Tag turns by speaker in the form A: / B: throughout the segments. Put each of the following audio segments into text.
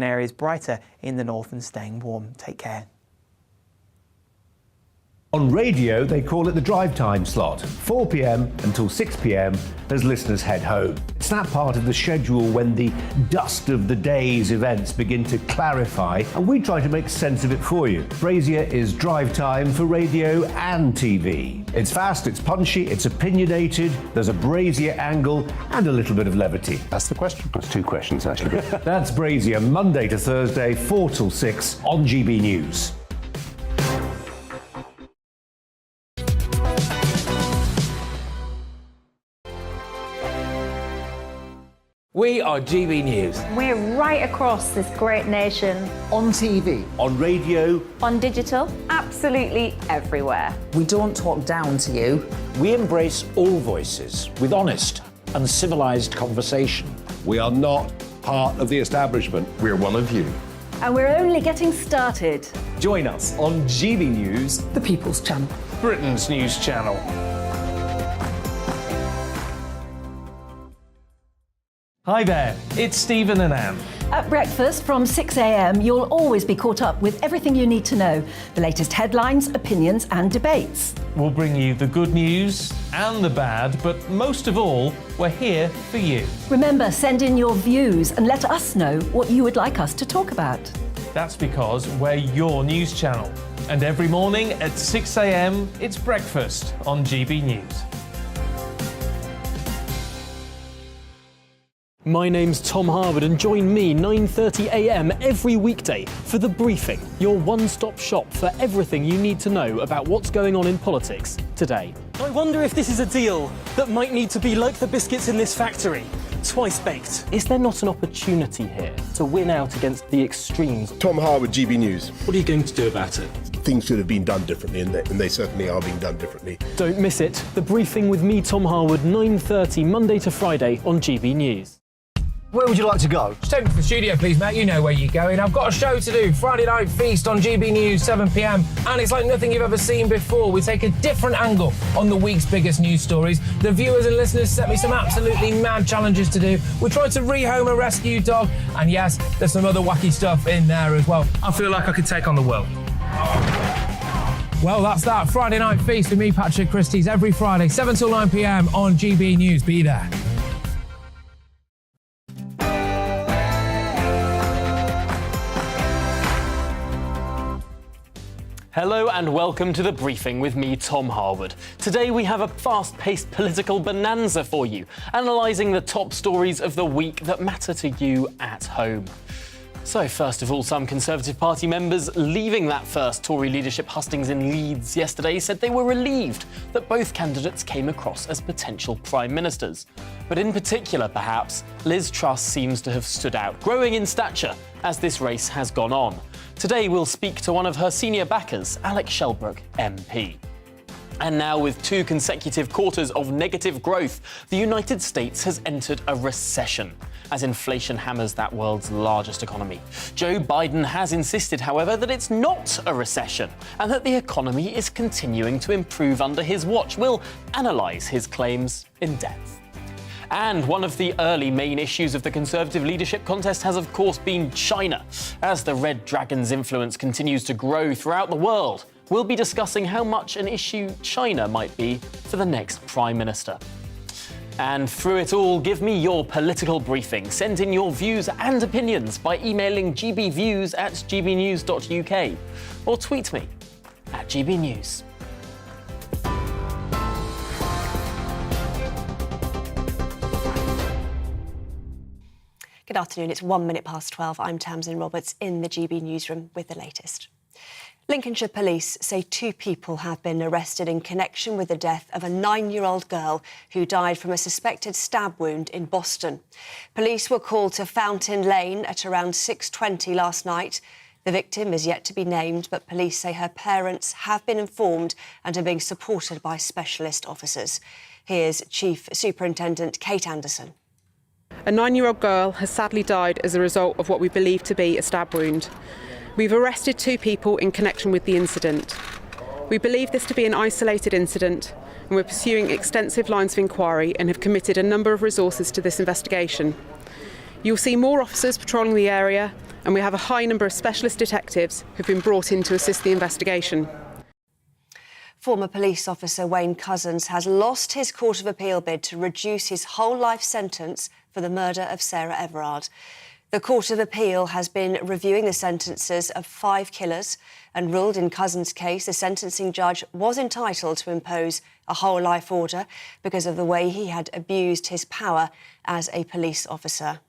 A: Areas brighter in the north and staying warm. Take care.
B: On radio, they call it the drive time slot, 4 p.m. until 6 p.m. as listeners head home. It's that part of the schedule when the dust of the day's events begin to clarify, and we try to make sense of it for you. Brazier is drive time for radio and TV. It's fast, it's punchy, it's opinionated, there's a Brazier angle and a little bit of levity.
C: That's the question. That's two questions, actually.
B: That's Brazier, Monday to Thursday, 4 till 6 on GB News.
D: We are GB News.
E: We're right across this great nation.
F: On TV.
B: On radio.
E: On digital. Absolutely everywhere.
F: We don't talk down to you.
D: We embrace all voices with honest and civilised conversation.
C: We are not part of the establishment. We're one of you.
E: And we're only getting started.
G: Join us on GB News,
F: The People's Channel.
G: Britain's news channel. Hi there, it's Stephen and Anne.
H: At breakfast from 6 a.m, you'll always be caught up with everything you need to know, the latest headlines, opinions and debates.
G: We'll bring you the good news and the bad, but most of all, we're here for you.
H: Remember, send in your views and let us know what you would like us to talk about.
G: That's because we're your news channel. And every morning at 6 a.m, it's breakfast on GB News.
I: My name's Tom Harwood and join me 9:30 a.m. every weekday for The Briefing, your one-stop shop for everything you need to know about what's going on in politics today.
J: I wonder if this is a deal that might need to be like the biscuits in this factory, twice baked.
I: Is there not an opportunity here to win out against the extremes?
K: Tom Harwood, GB News.
I: What are you going to do about it?
K: Things should have been done differently, and they certainly are being done differently.
I: Don't miss it. The Briefing with me, Tom Harwood, 9:30 Monday to Friday on GB News.
L: Where would you like to go?
M: Just take me to the studio, please, mate. You know where you're going. I've got a show to do. Friday Night Feast on GB News, 7 p.m. And it's like nothing you've ever seen before. We take a different angle on the week's biggest news stories. The viewers and listeners set me some absolutely mad challenges to do. We tried to rehome a rescue dog. And yes, there's some other wacky stuff in there as well. I feel like I could take on the world. Well, that's that. Friday Night Feast with me, Patrick Christie, every Friday, 7 till 9 p.m. on GB News. Be there.
I: Hello and welcome to The Briefing with me, Tom Harwood. Today we have a fast-paced political bonanza for you, analysing the top stories of the week that matter to you at home. So first of all, some Conservative Party members leaving that first Tory leadership hustings in Leeds yesterday said they were relieved that both candidates came across as potential Prime Ministers. But in particular, perhaps, Liz Truss seems to have stood out, growing in stature as this race has gone on. Today we'll speak to one of her senior backers, Alex Shelbrooke, MP. And now, with 2 consecutive quarters of negative growth, the United States has entered a recession as inflation hammers that world's largest economy. Joe Biden has insisted, however, that it's not a recession and that the economy is continuing to improve under his watch. We'll analyse his claims in depth. And one of the early main issues of the Conservative leadership contest has, of course, been China. As the Red Dragon's influence continues to grow throughout the world, we'll be discussing how much an issue China might be for the next Prime Minister. And through it all, give me your political briefing. Send in your views and opinions by emailing gbviews@gbnews.uk or tweet me at GBNews.
N: Good afternoon, it's 1 minute past 12. I'm Tamsin Roberts in the GB newsroom with the latest. Lincolnshire police say 2 people have been arrested in connection with the death of a 9-year-old girl who died from a suspected stab wound in Boston. Police were called to Fountain Lane at around 6:20 last night. The victim is yet to be named, but police say her parents have been informed and are being supported by specialist officers. Here's Chief Superintendent Kate Anderson.
O: A 9-year-old girl has sadly died as a result of what we believe to be a stab wound. We've arrested 2 people in connection with the incident. We believe this to be an isolated incident, and we're pursuing extensive lines of inquiry and have committed a number of resources to this investigation. You'll see more officers patrolling the area and we have a high number of specialist detectives who've been brought in to assist the investigation.
N: Former police officer Wayne Couzens has lost his Court of Appeal bid to reduce his whole life sentence for the murder of Sarah Everard. The Court of Appeal has been reviewing the sentences of 5 killers and ruled in Couzens' case the sentencing judge was entitled to impose a whole life order because of the way he had abused his power as a police officer.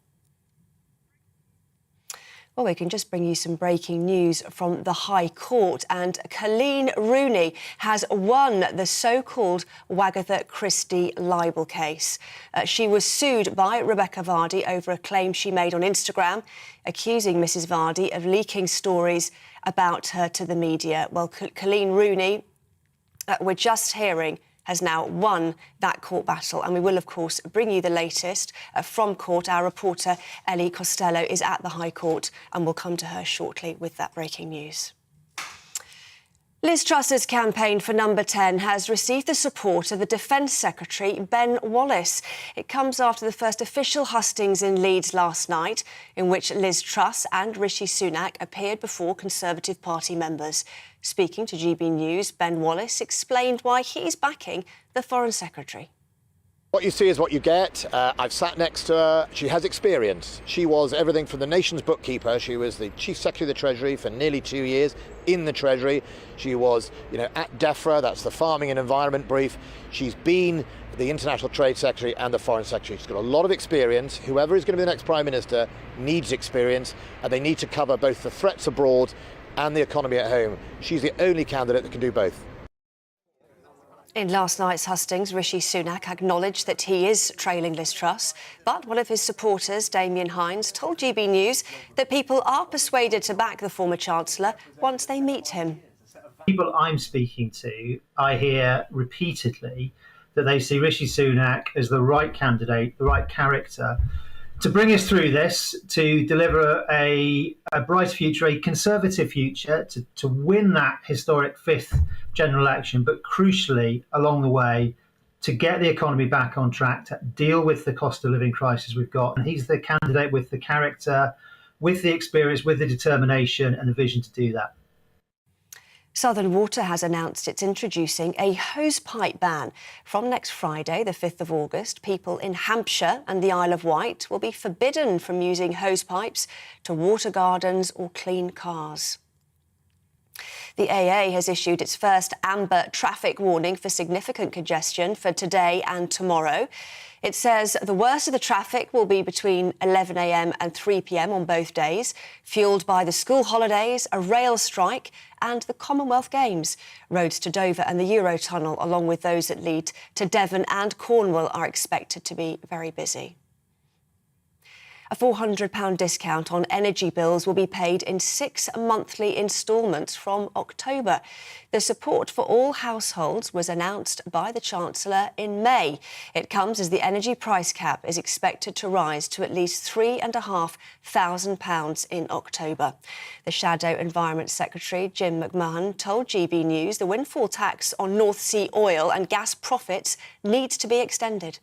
N: Well, we can just bring you some breaking news from the High Court, and Colleen Rooney has won the so-called Wagatha Christie libel case. She was sued by Rebecca Vardy over a claim she made on Instagram, accusing Mrs Vardy of leaking stories about her to the media. Well, Colleen Rooney, we're just hearing, has now won that court battle, and we will, of course, bring you the latest from court. Our reporter, Ellie Costello, is at the High Court, and we'll come to her shortly with that breaking news. Liz Truss's campaign for number 10 has received the support of the Defence Secretary, Ben Wallace. It comes after the first official hustings in Leeds last night, in which Liz Truss and Rishi Sunak appeared before Conservative Party members. Speaking to GB News, Ben Wallace explained why he's backing the Foreign Secretary.
P: What you see is what you get. I've sat next to her. She has experience. She was everything from the nation's bookkeeper. She was the Chief Secretary of the Treasury for nearly 2 years in the Treasury. She was, at DEFRA, that's the Farming and Environment Brief. She's been the International Trade Secretary and the Foreign Secretary. She's got a lot of experience. Whoever is going to be the next Prime Minister needs experience, and they need to cover both the threats abroad and the economy at home. She's the only candidate that can do both.
N: In last night's hustings, Rishi Sunak acknowledged that he is trailing Liz Truss, but one of his supporters, Damien Hines, told GB News that people are persuaded to back the former Chancellor once they meet him.
Q: People I'm speaking to, I hear repeatedly that they see Rishi Sunak as the right candidate, the right character to bring us through this, to deliver a bright future, a Conservative future, to win that historic 5th general election, but crucially, along the way, to get the economy back on track, to deal with the cost of living crisis we've got. And he's the candidate with the character, with the experience, with the determination and the vision to do that.
N: Southern Water has announced it's introducing a hosepipe ban. From next Friday, the 5th of August, people in Hampshire and the Isle of Wight will be forbidden from using hosepipes to water gardens or clean cars. The AA has issued its first amber traffic warning for significant congestion for today and tomorrow. It says the worst of the traffic will be between 11 a.m. and 3 p.m. on both days, fuelled by the school holidays, a rail strike and the Commonwealth Games. Roads to Dover and the Eurotunnel, along with those that lead to Devon and Cornwall, are expected to be very busy. A £400 discount on energy bills will be paid in 6 monthly instalments from October. The support for all households was announced by the Chancellor in May. It comes as the energy price cap is expected to rise to at least £3,500 in October. The Shadow Environment Secretary, Jim McMahon, told GB News the windfall tax on North Sea oil and gas profits needs to be extended.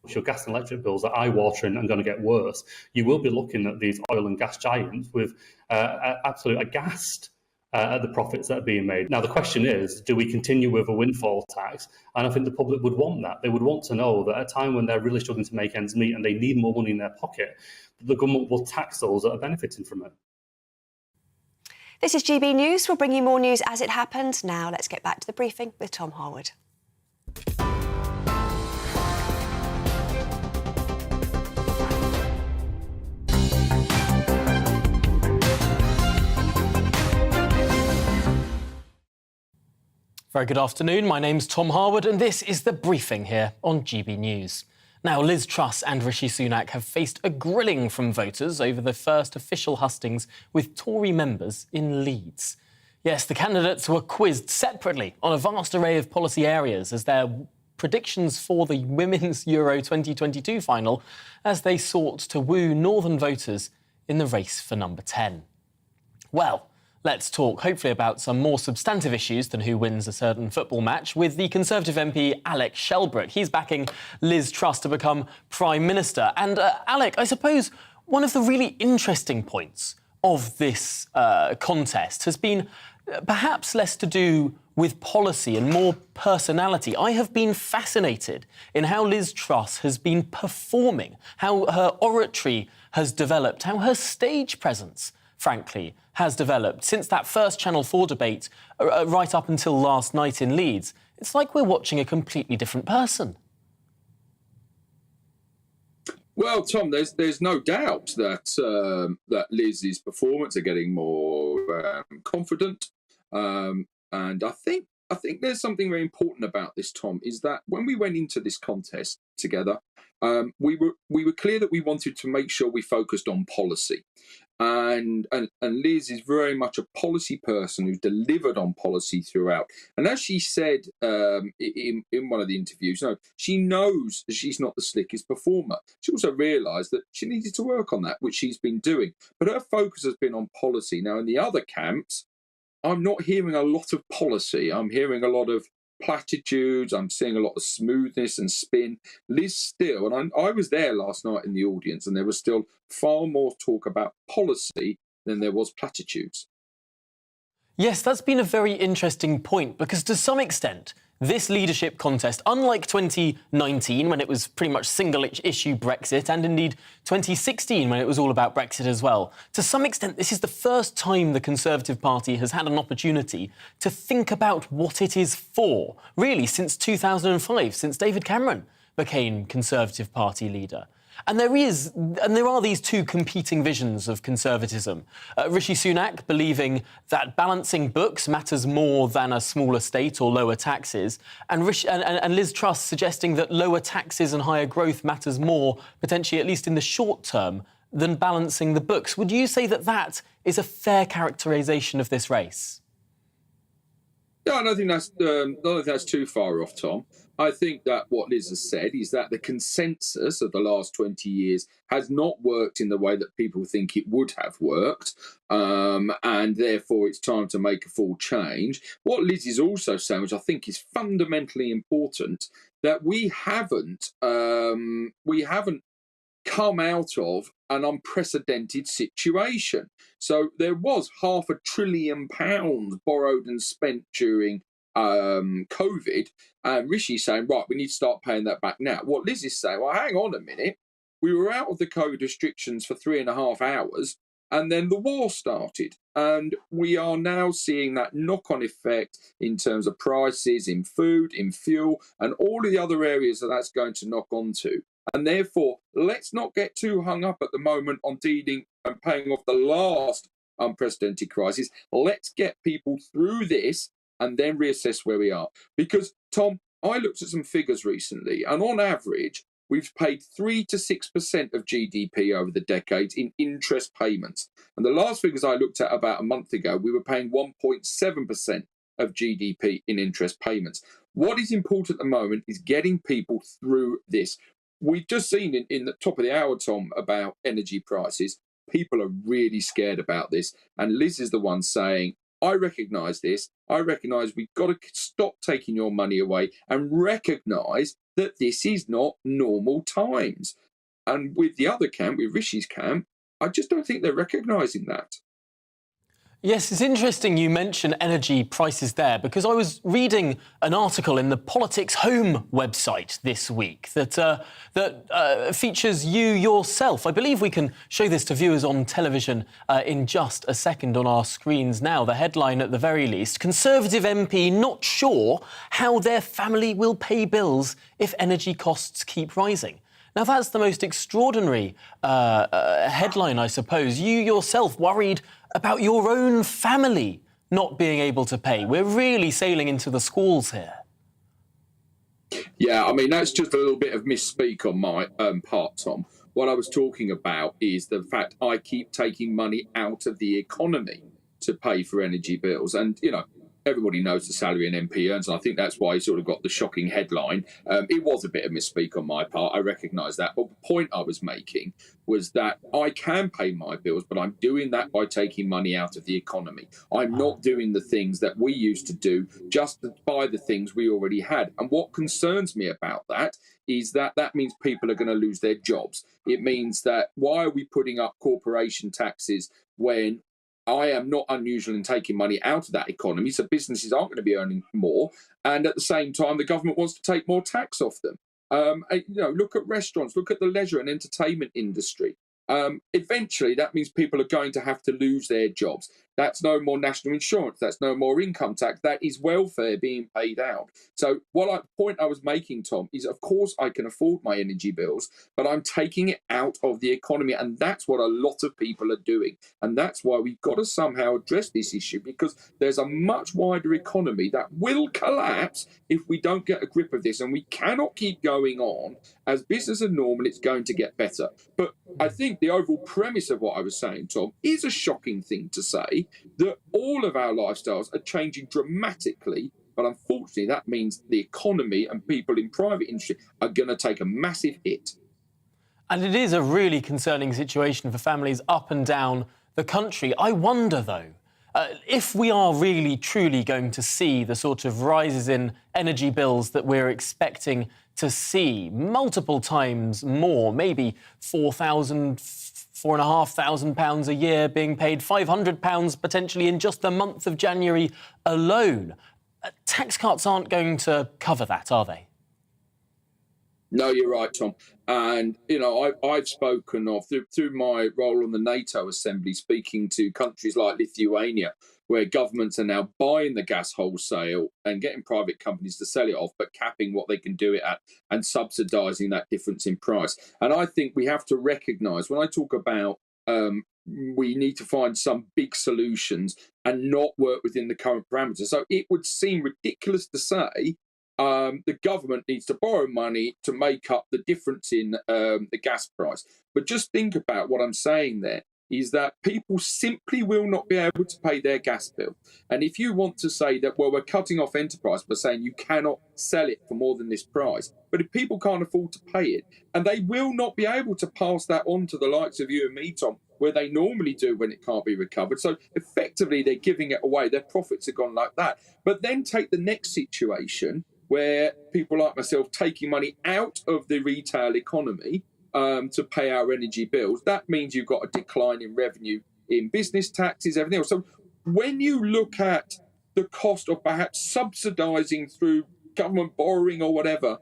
R: Your gas and electric bills are eye-watering and going to get worse. You will be looking at these oil and gas giants with absolute aghast at the profits that are being made. Now, the question is, do we continue with a windfall tax? And I think the public would want that. They would want to know that at a time when they're really struggling to make ends meet and they need more money in their pocket, the government will tax those that are benefiting from it.
N: This is GB News. We'll bring you more news as it happens. Now, let's get back to the briefing with Tom Harwood.
I: Very good afternoon. My name's Tom Harwood and this is The Briefing here on GB News. Now, Liz Truss and Rishi Sunak have faced a grilling from voters over the first official hustings with Tory members in Leeds. Yes, the candidates were quizzed separately on a vast array of policy areas as their predictions for the Women's Euro 2022 final as they sought to woo northern voters in the race for number 10. Well, let's talk, hopefully, about some more substantive issues than who wins a certain football match with the Conservative MP Alec Shelbrooke. He's backing Liz Truss to become Prime Minister. And Alec, I suppose, One of the really interesting points of this contest has been perhaps less to do with policy and more personality. I have been fascinated in how Liz Truss has been performing, how her oratory has developed, how her stage presence, frankly, has developed since that first Channel 4 debate right up until last night in Leeds. It's like we're watching a completely different person.
S: Well, Tom, there's no doubt that that Liz's performance are getting more confident, and I think there's something very important about this, Tom, is that when we went into this contest together, we were clear that we wanted to make sure we focused on policy. And Liz is very much a policy person who's delivered on policy throughout. And as she said in one of the interviews, she knows that she's not the slickest performer. She also realised that she needed to work on that, which she's been doing. But her focus has been on policy. Now, in the other camps, I'm not hearing a lot of policy. I'm hearing a lot of platitudes. I'm seeing a lot of smoothness and spin. Liz still, and I was there last night in the audience, and there was still far more talk about policy than there was platitudes.
I: Yes, that's been a very interesting point, because to some extent, this leadership contest, unlike 2019, when it was pretty much single-issue Brexit, and indeed 2016, when it was all about Brexit as well, to some extent, this is the first time the Conservative Party has had an opportunity to think about what it is for, really, since 2005, since David Cameron became Conservative Party leader. And there are these two competing visions of conservatism. Rishi Sunak believing that balancing books matters more than a smaller state or lower taxes, and Liz Truss suggesting that lower taxes and higher growth matters more, potentially at least in the short term, than balancing the books. Would you say that that is a fair characterisation of this race?
S: No, I don't think that's too far off, Tom. I think that what Liz has said is that the consensus of the last 20 years has not worked in the way that people think it would have worked, and therefore it's time to make a full change. What Liz is also saying, which I think is fundamentally important, that we haven't come out of an unprecedented situation. So there was £500 billion borrowed and spent during COVID, and Rishi's saying, right, we need to start paying that back now. What Liz is saying, well, hang on a minute, we were out of the COVID restrictions for 3.5 hours, and then the war started, and we are now seeing that knock-on effect in terms of prices, in food, in fuel, and all of the other areas that that's going to knock onto. And therefore, let's not get too hung up at the moment on dealing and paying off the last unprecedented crisis. Let's get people through this and then reassess where we are. Because, Tom, I looked at some figures recently, and on average, we've paid 3 to 6% of GDP over the decades in interest payments. And the last figures I looked at about a month ago, we were paying 1.7% of GDP in interest payments. What is important at the moment is getting people through this. We've just seen in the top of the hour, Tom, about energy prices. People are really scared about this. And Liz is the one saying, I recognise this. I recognise we've got to stop taking your money away and recognise that this is not normal times. And with the other camp, with Rishi's camp, I just don't think they're recognising that.
I: Yes, it's interesting you mention energy prices there, because I was reading an article in the Politics Home website this week that features you yourself. I believe we can show this to viewers on television in just a second on our screens now. The headline at the very least: Conservative MP not sure how their family will pay bills if energy costs keep rising. Now, that's the most extraordinary headline, I suppose. You yourself worried about your own family not being able to pay. We're really sailing into the squalls here.
S: Yeah, I mean, that's just a little bit of misspeak on my part, Tom. What I was talking about is the fact I keep taking money out of the economy to pay for energy bills. And, you know, everybody knows the salary an MP earns, and I think that's why he sort of got the shocking headline. It was a bit of misspeak on my part, I recognise that, but the point I was making was that I can pay my bills, but I'm doing that by taking money out of the economy. I'm not doing the things that we used to do just to buy the things we already had. And what concerns me about that is that that means people are going to lose their jobs. It means that why are we putting up corporation taxes when I am not unusual in taking money out of that economy, so businesses aren't going to be earning more, and at the same time the government wants to take more tax off them. Look at restaurants, look at the leisure and entertainment industry. Eventually, that means people are going to have to lose their jobs. That's no more national insurance. That's no more income tax. That is welfare being paid out. So the point I was making, Tom, is of course I can afford my energy bills, but I'm taking it out of the economy. And that's what a lot of people are doing. And that's why we've got to somehow address this issue, because there's a much wider economy that will collapse if we don't get a grip of this. And we cannot keep going on as business as normal. It's going to get better. But I think the overall premise of what I was saying, Tom, is a shocking thing to say, that all of our lifestyles are changing dramatically, but unfortunately that means the economy and people in private industry are going to take a massive hit.
I: And it is a really concerning situation for families up and down the country. I wonder, though, if we are really, truly going to see the sort of rises in energy bills that we're expecting to see, multiple times more, maybe £4,500 a year being paid, £500 potentially in just the month of January alone. Tax cuts aren't going to cover that, are they?
S: No, you're right, Tom. And, I've spoken of, through my role on the NATO Assembly, speaking to countries like Lithuania, where governments are now buying the gas wholesale and getting private companies to sell it off, but capping what they can do it at and subsidising that difference in price. And I think we have to recognise, when I talk about we need to find some big solutions and not work within the current parameters. So it would seem ridiculous to say the government needs to borrow money to make up the difference in the gas price. But just think about what I'm saying there, is that people simply will not be able to pay their gas bill. And if you want to say that, well, we're cutting off enterprise by saying you cannot sell it for more than this price, but if people can't afford to pay it, and they will not be able to pass that on to the likes of you and me, Tom, where they normally do when it can't be recovered. So effectively, they're giving it away. Their profits are gone like that. But then take the next situation where people like myself taking money out of the retail economy to pay our energy bills. That means you've got a decline in revenue in business taxes, everything else. So when you look at the cost of perhaps subsidising through government borrowing or whatever,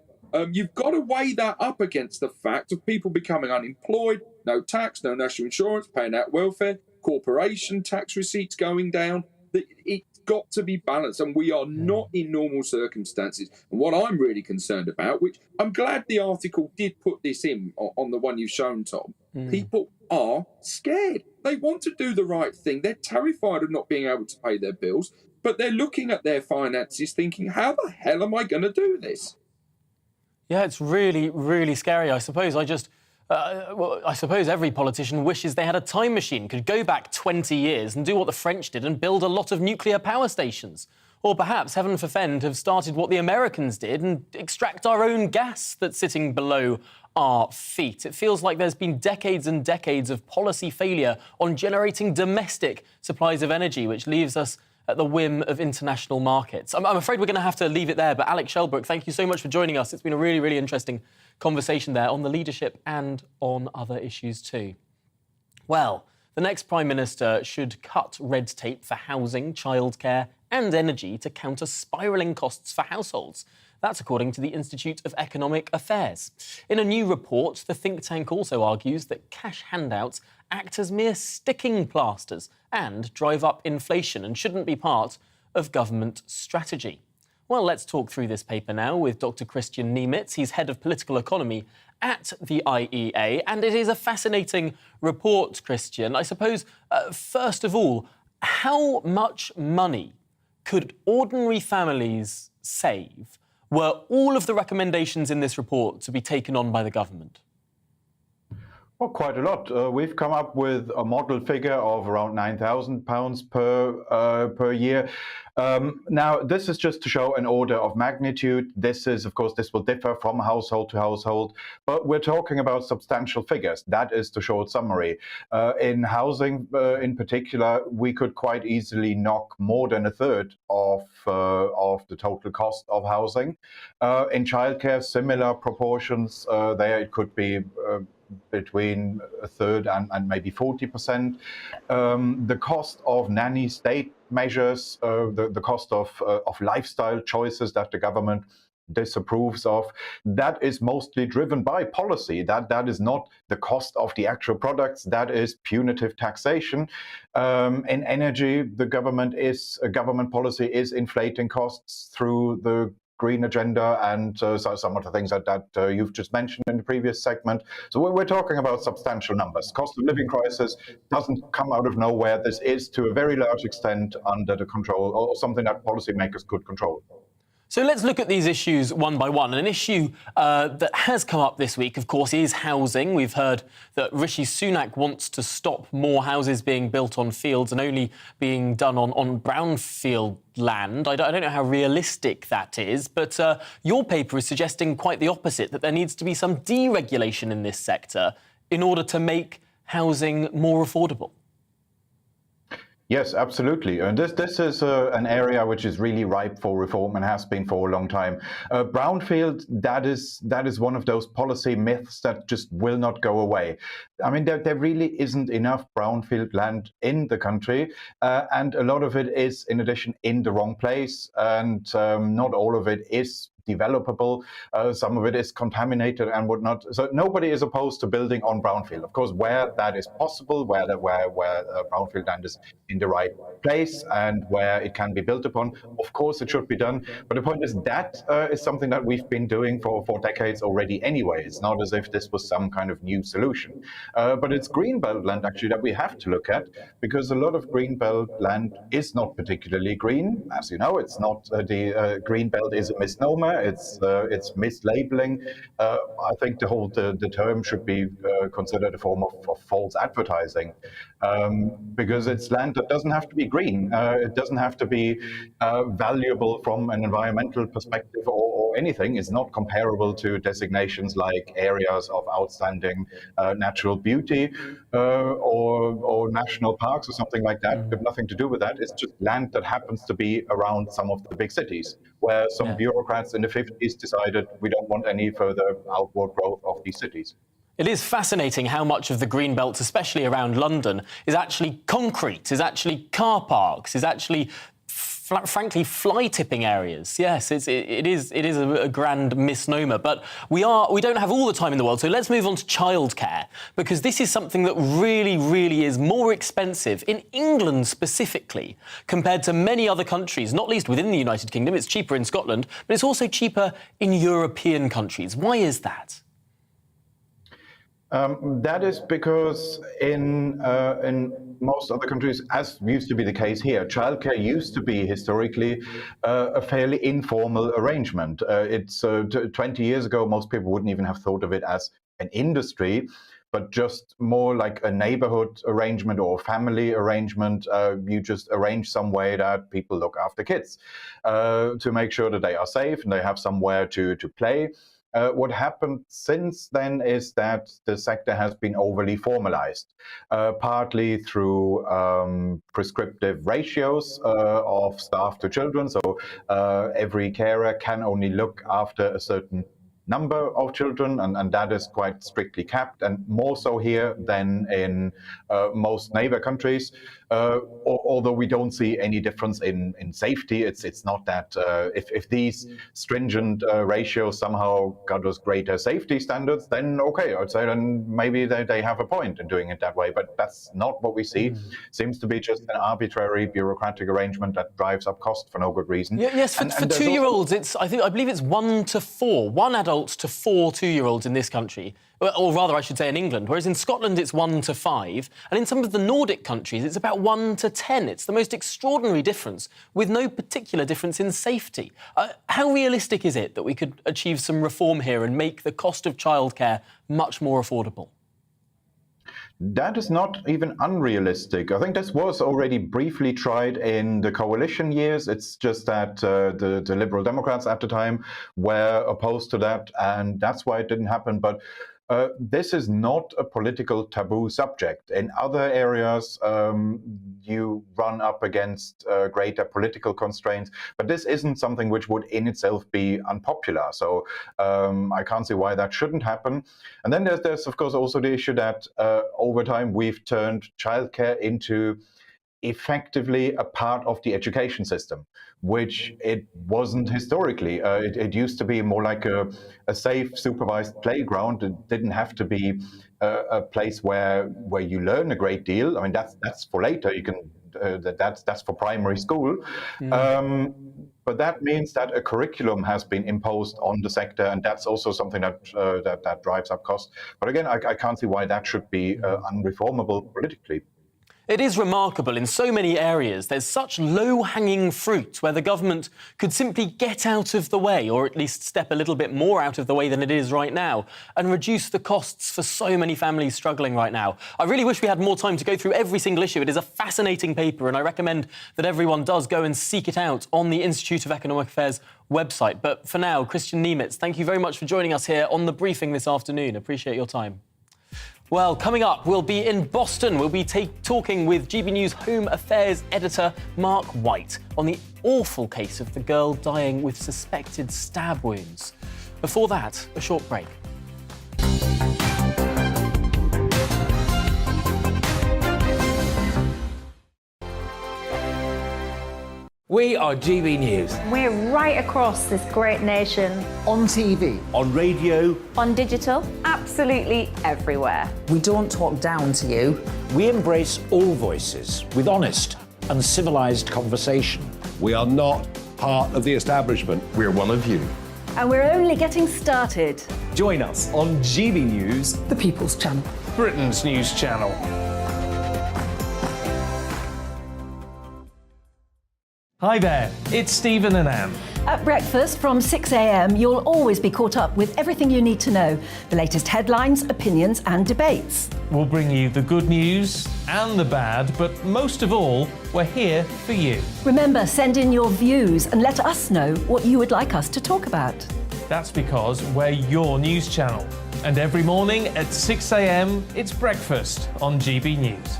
S: you've got to weigh that up against the fact of people becoming unemployed, no tax, no national insurance, paying out welfare, corporation tax receipts going down. It's got to be balanced, and we are not in normal circumstances. And what I'm really concerned about, which I'm glad the article did put this in on the one you've shown, Tom, people are scared. They want to do the right thing. They're terrified of not being able to pay their bills, but they're looking at their finances thinking, how the hell am I going to do this?
I: Yeah, it's really, really scary. I suppose I suppose every politician wishes they had a time machine, could go back 20 years and do what the French did and build a lot of nuclear power stations. Or perhaps, heaven forfend, have started what the Americans did and extract our own gas that's sitting below our feet. It feels like there's been decades and decades of policy failure on generating domestic supplies of energy, which leaves us at the whim of international markets. I'm afraid we're going to have to leave it there, but Alex Shelbrooke, thank you so much for joining us. It's been a really, really interesting conversation there on the leadership and on other issues too. Well, the next Prime Minister should cut red tape for housing, childcare and energy to counter spiralling costs for households. That's according to the Institute of Economic Affairs. In a new report, the think tank also argues that cash handouts act as mere sticking plasters and drive up inflation and shouldn't be part of government strategy. Well, let's talk through this paper now with Dr. Christian Niemitz. He's head of political economy at the IEA, and it is a fascinating report, Christian. I suppose, first of all, how much money could ordinary families save were all of the recommendations in this report to be taken on by the government?
T: Well, quite a lot. We've come up with a model figure of around £9,000 per year. Now, this is just to show an order of magnitude. This is, of course, this will differ from household to household, but we're talking about substantial figures. That is the short summary. In housing, in particular, we could quite easily knock more than a third of the total cost of housing. In childcare, similar proportions. There it could be between a third and maybe 40%. The cost of nanny state measures, the cost of lifestyle choices that the government disapproves of, that is mostly driven by policy. That is not the cost of the actual products, that is punitive taxation. In energy, the government policy is inflating costs through the green agenda and some of the things that you've just mentioned in the previous segment. So we're talking about substantial numbers. Cost of living crisis doesn't come out of nowhere. This is to a very large extent under the control, or something that policymakers could control.
I: So let's look at these issues one by one. And an issue that has come up this week, of course, is housing. We've heard that Rishi Sunak wants to stop more houses being built on fields and only being done on brownfield land. I don't know how realistic that is, but your paper is suggesting quite the opposite, that there needs to be some deregulation in this sector in order to make housing more affordable.
T: Yes, absolutely. And this is an area which is really ripe for reform and has been for a long time. Brownfield, that is one of those policy myths that just will not go away. I mean, there really isn't enough brownfield land in the country, and a lot of it is, in addition, in the wrong place, and not all of it is developable. Some of it is contaminated and whatnot. So nobody is opposed to building on brownfield. Of course, where that is possible, where brownfield land is in the right place and where it can be built upon, of course it should be done. But the point is that is something that we've been doing for decades already anyway. It's not as if this was some kind of new solution. But it's greenbelt land actually that we have to look at, because a lot of greenbelt land is not particularly green. As you know, it's not the greenbelt is a misnomer. It's mislabeling. I think the term should be considered a form of false advertising, because it's land that doesn't have to be green. It doesn't have to be valuable from an environmental perspective or anything. It's not comparable to designations like areas of outstanding natural beauty or national parks or something like that. It's got nothing to do with that. It's just land that happens to be around some of the big cities, where some bureaucrats in the 50s decided we don't want any further outward growth of these cities.
I: It is fascinating how much of the green belts, especially around London, is actually concrete, is actually car parks, is actually, frankly, fly-tipping areas. Yes, it is a grand misnomer. But we don't have all the time in the world, so let's move on to childcare, because this is something that really, really is more expensive in England specifically compared to many other countries, not least within the United Kingdom. It's cheaper in Scotland, but it's also cheaper in European countries. Why is that?
T: That is because in most other countries, as used to be the case here, childcare used to be historically a fairly informal arrangement. It's 20 years ago, most people wouldn't even have thought of it as an industry, but just more like a neighborhood arrangement or family arrangement. You just arrange some way that people look after kids to make sure that they are safe and they have somewhere to play. What happened since then is that the sector has been overly formalized, partly through prescriptive ratios of staff to children. So every carer can only look after a certain number of children, and that is quite strictly capped, and more so here than in most neighbor countries. Although we don't see any difference in safety, it's not that if these stringent ratios somehow got us greater safety standards, then okay, I'd say then maybe they have a point in doing it that way. But that's not what we see. Seems to be just an arbitrary bureaucratic arrangement that drives up cost for no good reason.
I: Yes, for 2-year-olds, I believe it's 1 to 4, 1 adult to 4 2-year-olds in this country. Or rather, I should say in England, whereas in Scotland it's 1 to 5, and in some of the Nordic countries it's about 1 to 10. It's the most extraordinary difference, with no particular difference in safety. How realistic is it that we could achieve some reform here and make the cost of childcare much more affordable?
T: that is not even unrealistic. I think this was already briefly tried in the coalition years. It's just that the Liberal Democrats at the time were opposed to that, and that's why it didn't happen. But this is not a political taboo subject. In other areas, you run up against greater political constraints, but this isn't something which would in itself be unpopular. So I can't see why that shouldn't happen. And then there's of course also the issue that over time we've turned childcare into effectively a part of the education system, which it wasn't historically. It used to be more like a safe, supervised playground. It didn't have to be a place where you learn a great deal. I mean, that's for later. You can that's for primary school. But that means that a curriculum has been imposed on the sector, and that's also something that drives up costs. But again, I can't see why that should be unreformable politically.
I: It is remarkable in so many areas there's such low-hanging fruit where the government could simply get out of the way, or at least step a little bit more out of the way than it is right now, and reduce the costs for so many families struggling right now. I really wish we had more time to go through every single issue. It is a fascinating paper, and I recommend that everyone does go and seek it out on the Institute of Economic Affairs website. But for now, Christian Niemitz, thank you very much for joining us here on The Briefing this afternoon. Appreciate your time. Well, coming up, we'll be in Boston. We'll be talking with GB News Home Affairs editor Mark White on the awful case of the girl dying with suspected stab wounds. Before that, a short break.
M: We are GB News.
E: We're right across this great nation.
F: On TV.
B: On radio.
E: On digital. Absolutely everywhere.
F: We don't talk down to you.
D: We embrace all voices with honest and civilised conversation.
C: We are not part of the establishment. We're one of you.
E: And we're only getting started.
G: Join us on GB News,
F: The People's Channel.
G: Britain's news channel. Hi there, it's Stephen and Anne.
H: At breakfast from 6 a.m, you'll always be caught up with everything you need to know, the latest headlines, opinions and debates.
G: We'll bring you the good news and the bad, but most of all, we're here for you.
H: Remember, send in your views and let us know what you would like us to talk about.
G: That's because we're your news channel. And every morning at 6 a.m, it's breakfast on GB News.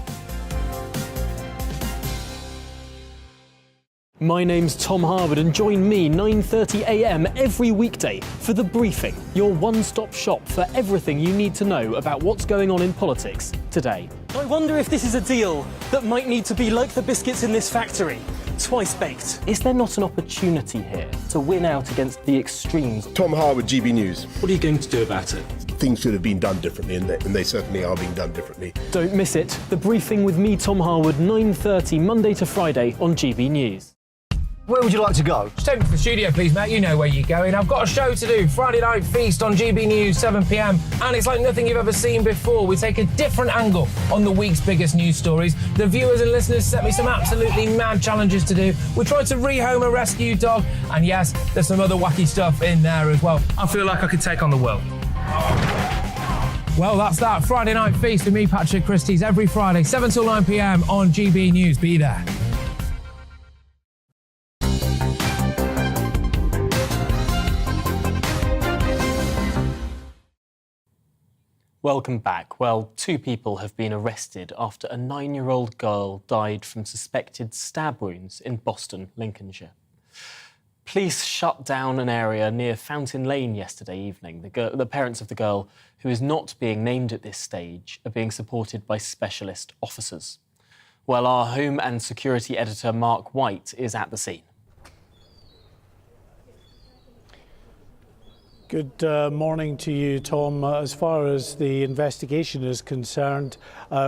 I: My name's Tom Harwood, and join me 9:30 a.m. every weekday for The Briefing, your one-stop shop for everything you need to know about what's going on in politics today.
J: I wonder if this is a deal that might need to be like the biscuits in this factory, twice baked.
I: Is there not an opportunity here to win out against the extremes?
K: Tom Harwood, GB News.
I: What are you going to do about it?
K: Things should have been done differently, and they certainly are being done differently.
I: Don't miss it. The Briefing with me, Tom Harwood, 9:30 Monday to Friday on GB News.
L: Where would you like to go?
M: Just take me to the studio, please, mate. You know where you're going. I've got a show to do. Friday Night Feast on GB News, 7 p.m. And it's like nothing you've ever seen before. We take a different angle on the week's biggest news stories. The viewers and listeners set me some absolutely mad challenges to do. We tried to rehome a rescue dog. And yes, there's some other wacky stuff in there as well. I feel like I could take on the world. Well, that's that. Friday Night Feast with me, Patrick Christie's, every Friday, 7 till 9 p.m. on GB News. Be there.
I: Welcome back. Well, 2 people have been arrested after a 9-year-old girl died from suspected stab wounds in Boston, Lincolnshire. Police shut down an area near Fountain Lane yesterday evening. The parents of the girl, who is not being named at this stage, are being supported by specialist officers. Well, our Home and Security editor Mark White is at the scene.
U: Good morning to you, Tom. As far as the investigation is concerned,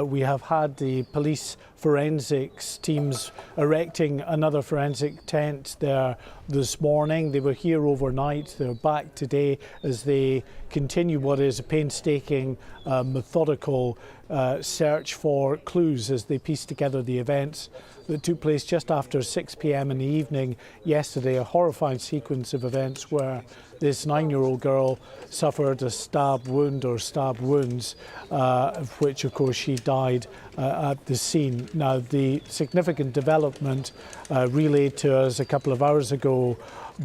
U: we have had the police forensics teams erecting another forensic tent there this morning. They were here overnight. They're back today as they continue what is a painstaking, methodical search for clues as they piece together the events that took place just after 6 p.m. in the evening yesterday, a horrifying sequence of events where this 9-year-old girl suffered a stab wound or stab wounds, of which of course she died at the scene. Now, the significant development relayed to us a couple of hours ago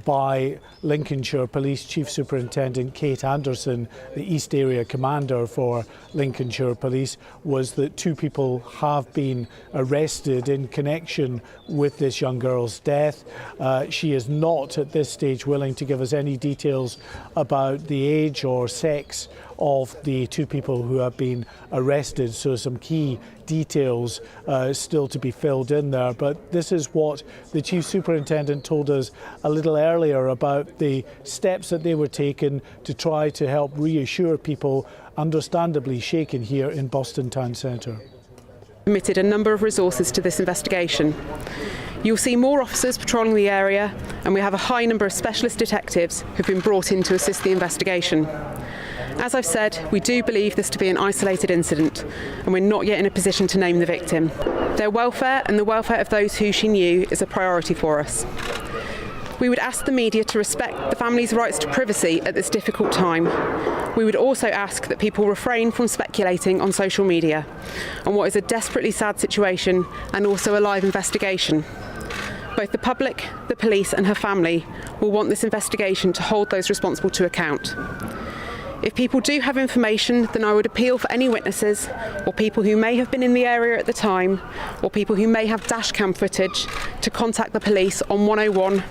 U: by Lincolnshire Police Chief Superintendent Kate Anderson, the East Area Commander for Lincolnshire Police, was that 2 people have been arrested in connection with this young girl's death. She is not at this stage willing to give us any details about the age or sex of the 2 people who have been arrested, so some key details still to be filled in there. But this is what the Chief Superintendent told us a little earlier about the steps that they were taking to try to help reassure people understandably shaken here in Boston Town Centre.
O: Committed a number of resources to this investigation. You'll see more officers patrolling the area, and we have a high number of specialist detectives who've been brought in to assist the investigation. As I've said, we do believe this to be an isolated incident, and we're not yet in a position to name the victim. Their welfare and the welfare of those who she knew is a priority for us. We would ask the media to respect the family's rights to privacy at this difficult time. We would also ask that people refrain from speculating on social media on what is a desperately sad situation and also a live investigation. Both the public, the police and her family will want this investigation to hold those responsible to account. If people do have information, then I would appeal for any witnesses or people who may have been in the area at the time or people who may have dashcam footage to contact the police on 101,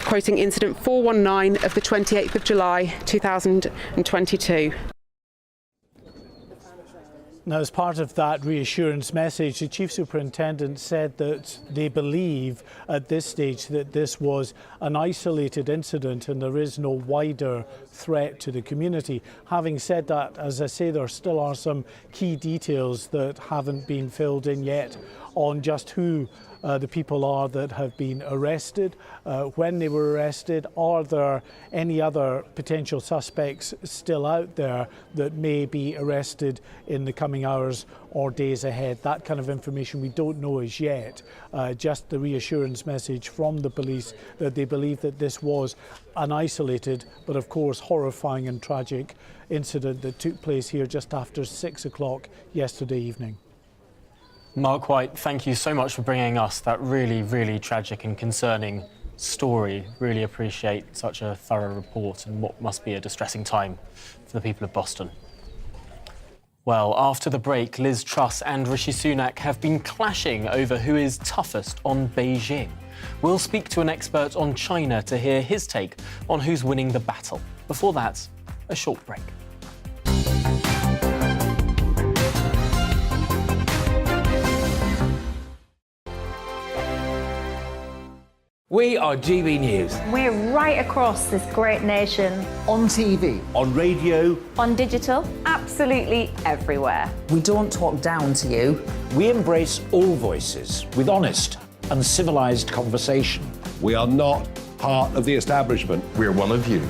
O: quoting incident 419 of the 28th of July 2022.
U: Now, as part of that reassurance message, the Chief Superintendent said that they believe at this stage that this was an isolated incident and there is no wider threat to the community. Having said that, as I say, there still are some key details that haven't been filled in yet on just who the people are that have been arrested, when they were arrested. Are there any other potential suspects still out there that may be arrested in the coming hours or days ahead? That kind of information we don't know as yet. Just the reassurance message from the police that they believe that this was an isolated but of course horrifying and tragic incident that took place here just after 6 o'clock yesterday evening.
I: Mark White, thank you so much for bringing us that really, really tragic and concerning story. Really appreciate such a thorough report and what must be a distressing time for the people of Boston. Well, after the break, Liz Truss and Rishi Sunak have been clashing over who is toughest on Beijing. We'll speak to an expert on China to hear his take on who's winning the battle. Before that, a short break.
B: We are GB News.
E: We're right across this great nation.
F: On TV.
B: On radio.
E: On digital. Absolutely everywhere.
F: We don't talk down to you.
D: We embrace all voices with honest and civilised conversation.
C: We are not part of the establishment. We're one of you.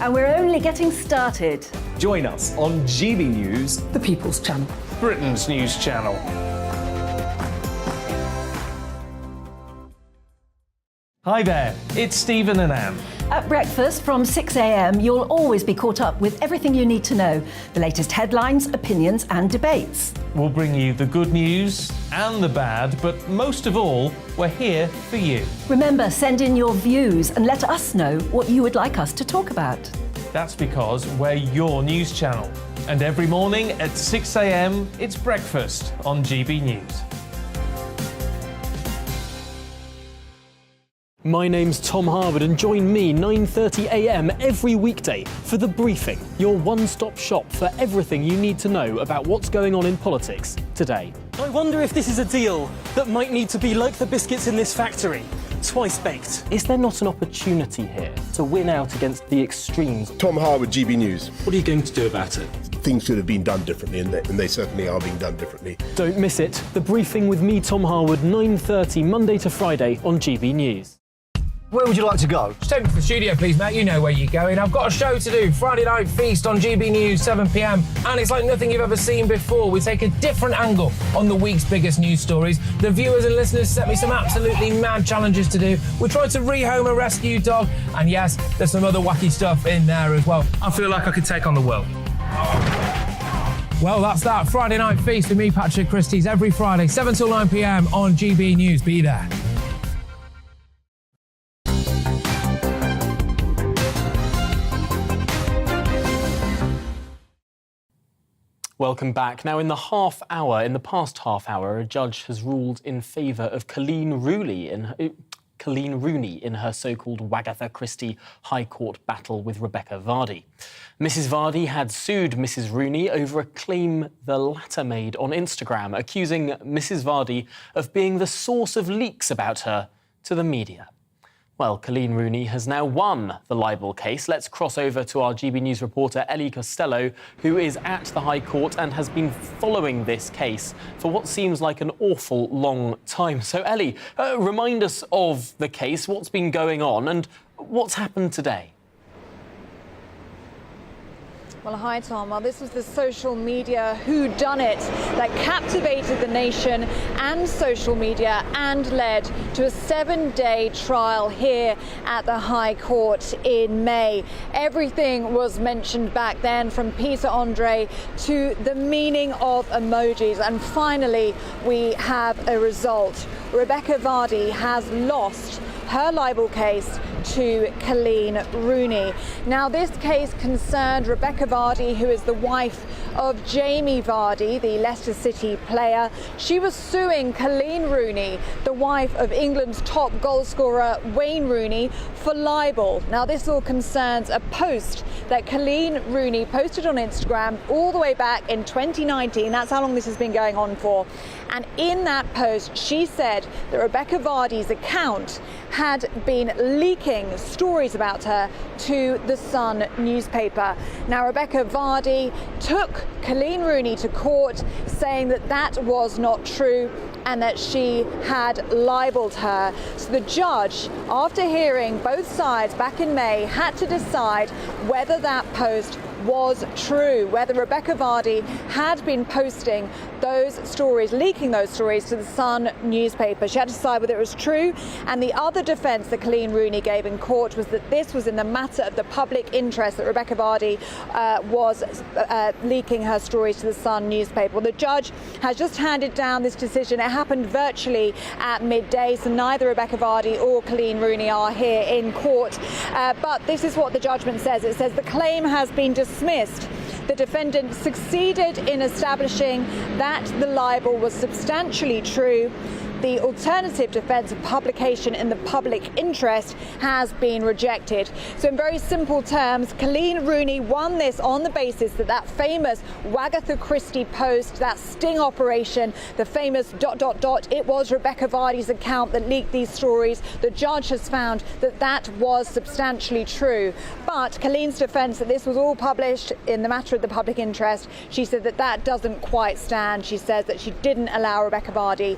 E: And we're only getting started.
G: Join us on GB News,
F: The People's Channel.
G: Britain's news channel. Hi there, it's Stephen and Anne.
H: At breakfast from 6 a.m, you'll always be caught up with everything you need to know, the latest headlines, opinions and debates.
G: We'll bring you the good news and the bad, but most of all, we're here for you.
H: Remember, send in your views and let us know what you would like us to talk about.
G: That's because we're your news channel. And every morning at 6 a.m, it's breakfast on GB News.
I: My name's Tom Harwood and join me 9:30 a.m. every weekday for The Briefing, your one-stop shop for everything you need to know about what's going on in politics today.
J: I wonder if this is a deal that might need to be like the biscuits in this factory, twice baked.
I: Is there not an opportunity here to win out against the extremes?
K: Tom Harwood, GB News.
R: What are you going to do about it?
K: Things should have been done differently, and they certainly are being done differently.
I: Don't miss it. The Briefing with me, Tom Harwood, 9:30 Monday to Friday on GB News.
L: Where would you like to go?
M: Just take me to the studio, please, mate. You know where you're going. I've got a show to do. Friday Night Feast on GB News, 7 p.m. And it's like nothing you've ever seen before. We take a different angle on the week's biggest news stories. The viewers and listeners set me some absolutely mad challenges to do. We tried to rehome a rescue dog. And yes, there's some other wacky stuff in there as well. I feel like I could take on the world. Well, that's that. Friday Night Feast with me, Patrick Christie's, every Friday, 7 till 9 p.m. on GB News. Be there.
I: Welcome back. Now, in the past half hour, a judge has ruled in favour of Colleen Rooney in her so-called Wagatha Christie High Court battle with Rebecca Vardy. Mrs Vardy had sued Mrs Rooney over a claim the latter made on Instagram, accusing Mrs Vardy of being the source of leaks about her to the media. Well, Colleen Rooney has now won the libel case. Let's cross over to our GB News reporter, Ellie Costello, who is at the High Court and has been following this case for what seems like an awful long time. So, Ellie, remind us of the case, what's been going on and what's happened today.
A: Well, hi, Tom. Well, this was the social media whodunit that captivated the nation and social media and led to a 7-day trial here at the High Court in May. Everything was mentioned back then, from Peter Andre to the meaning of emojis. And finally, we have a result. Rebecca Vardy has lost her libel case to Colleen Rooney. Now, this case concerned Rebecca Vardy, who is the wife of Jamie Vardy, the Leicester City player. She was suing Colleen Rooney, the wife of England's top goalscorer Wayne Rooney, for libel. Now, this all concerns a post that Colleen Rooney posted on Instagram all the way back in 2019. That's how long this has been going on for. And in that post, she said that Rebecca Vardy's account had been leaking stories about her to the Sun newspaper. Now, Rebecca Vardy took Colleen Rooney to court, saying that that was not true and that she had libelled her. So the judge, after hearing both sides back in May, had to decide whether that post was true, whether Rebecca Vardy had been posting those stories, leaking those stories to the Sun newspaper. She had to decide whether it was true, and the other defence that Colleen Rooney gave in court was that this was in the matter of the public interest, that Rebecca Vardy was leaking her stories to the Sun newspaper. Well, the judge has just handed down this decision. It happened virtually at midday, so neither Rebecca Vardy or Colleen Rooney are here in court. But this is what the judgment says. It says the claim has been dismissed. The defendant succeeded in establishing that the libel was substantially true. The alternative defence of publication in the public interest has been rejected. So in very simple terms, Colleen Rooney won this on the basis that that famous Wagatha Christie post, that sting operation, the famous ... it was Rebecca Vardy's account that leaked these stories. The judge has found that that was substantially true. But Colleen's defence that this was all published in the matter of the public interest, she said that that doesn't quite stand. She says that she didn't allow Rebecca Vardy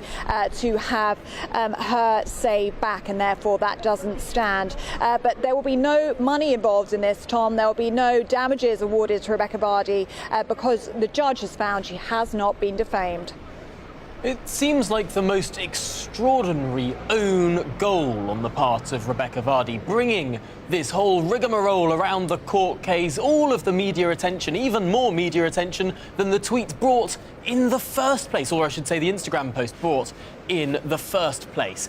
A: to have her say back, and therefore that doesn't stand. But there will be no money involved in this, Tom. There will be no damages awarded to Rebecca Vardy because the judge has found she has not been defamed.
I: It seems like the most extraordinary own goal on the part of Rebecca Vardy, bringing this whole rigmarole around the court case, all of the media attention, even more media attention than the tweet brought in the first place, or I should say the Instagram post brought in the first place.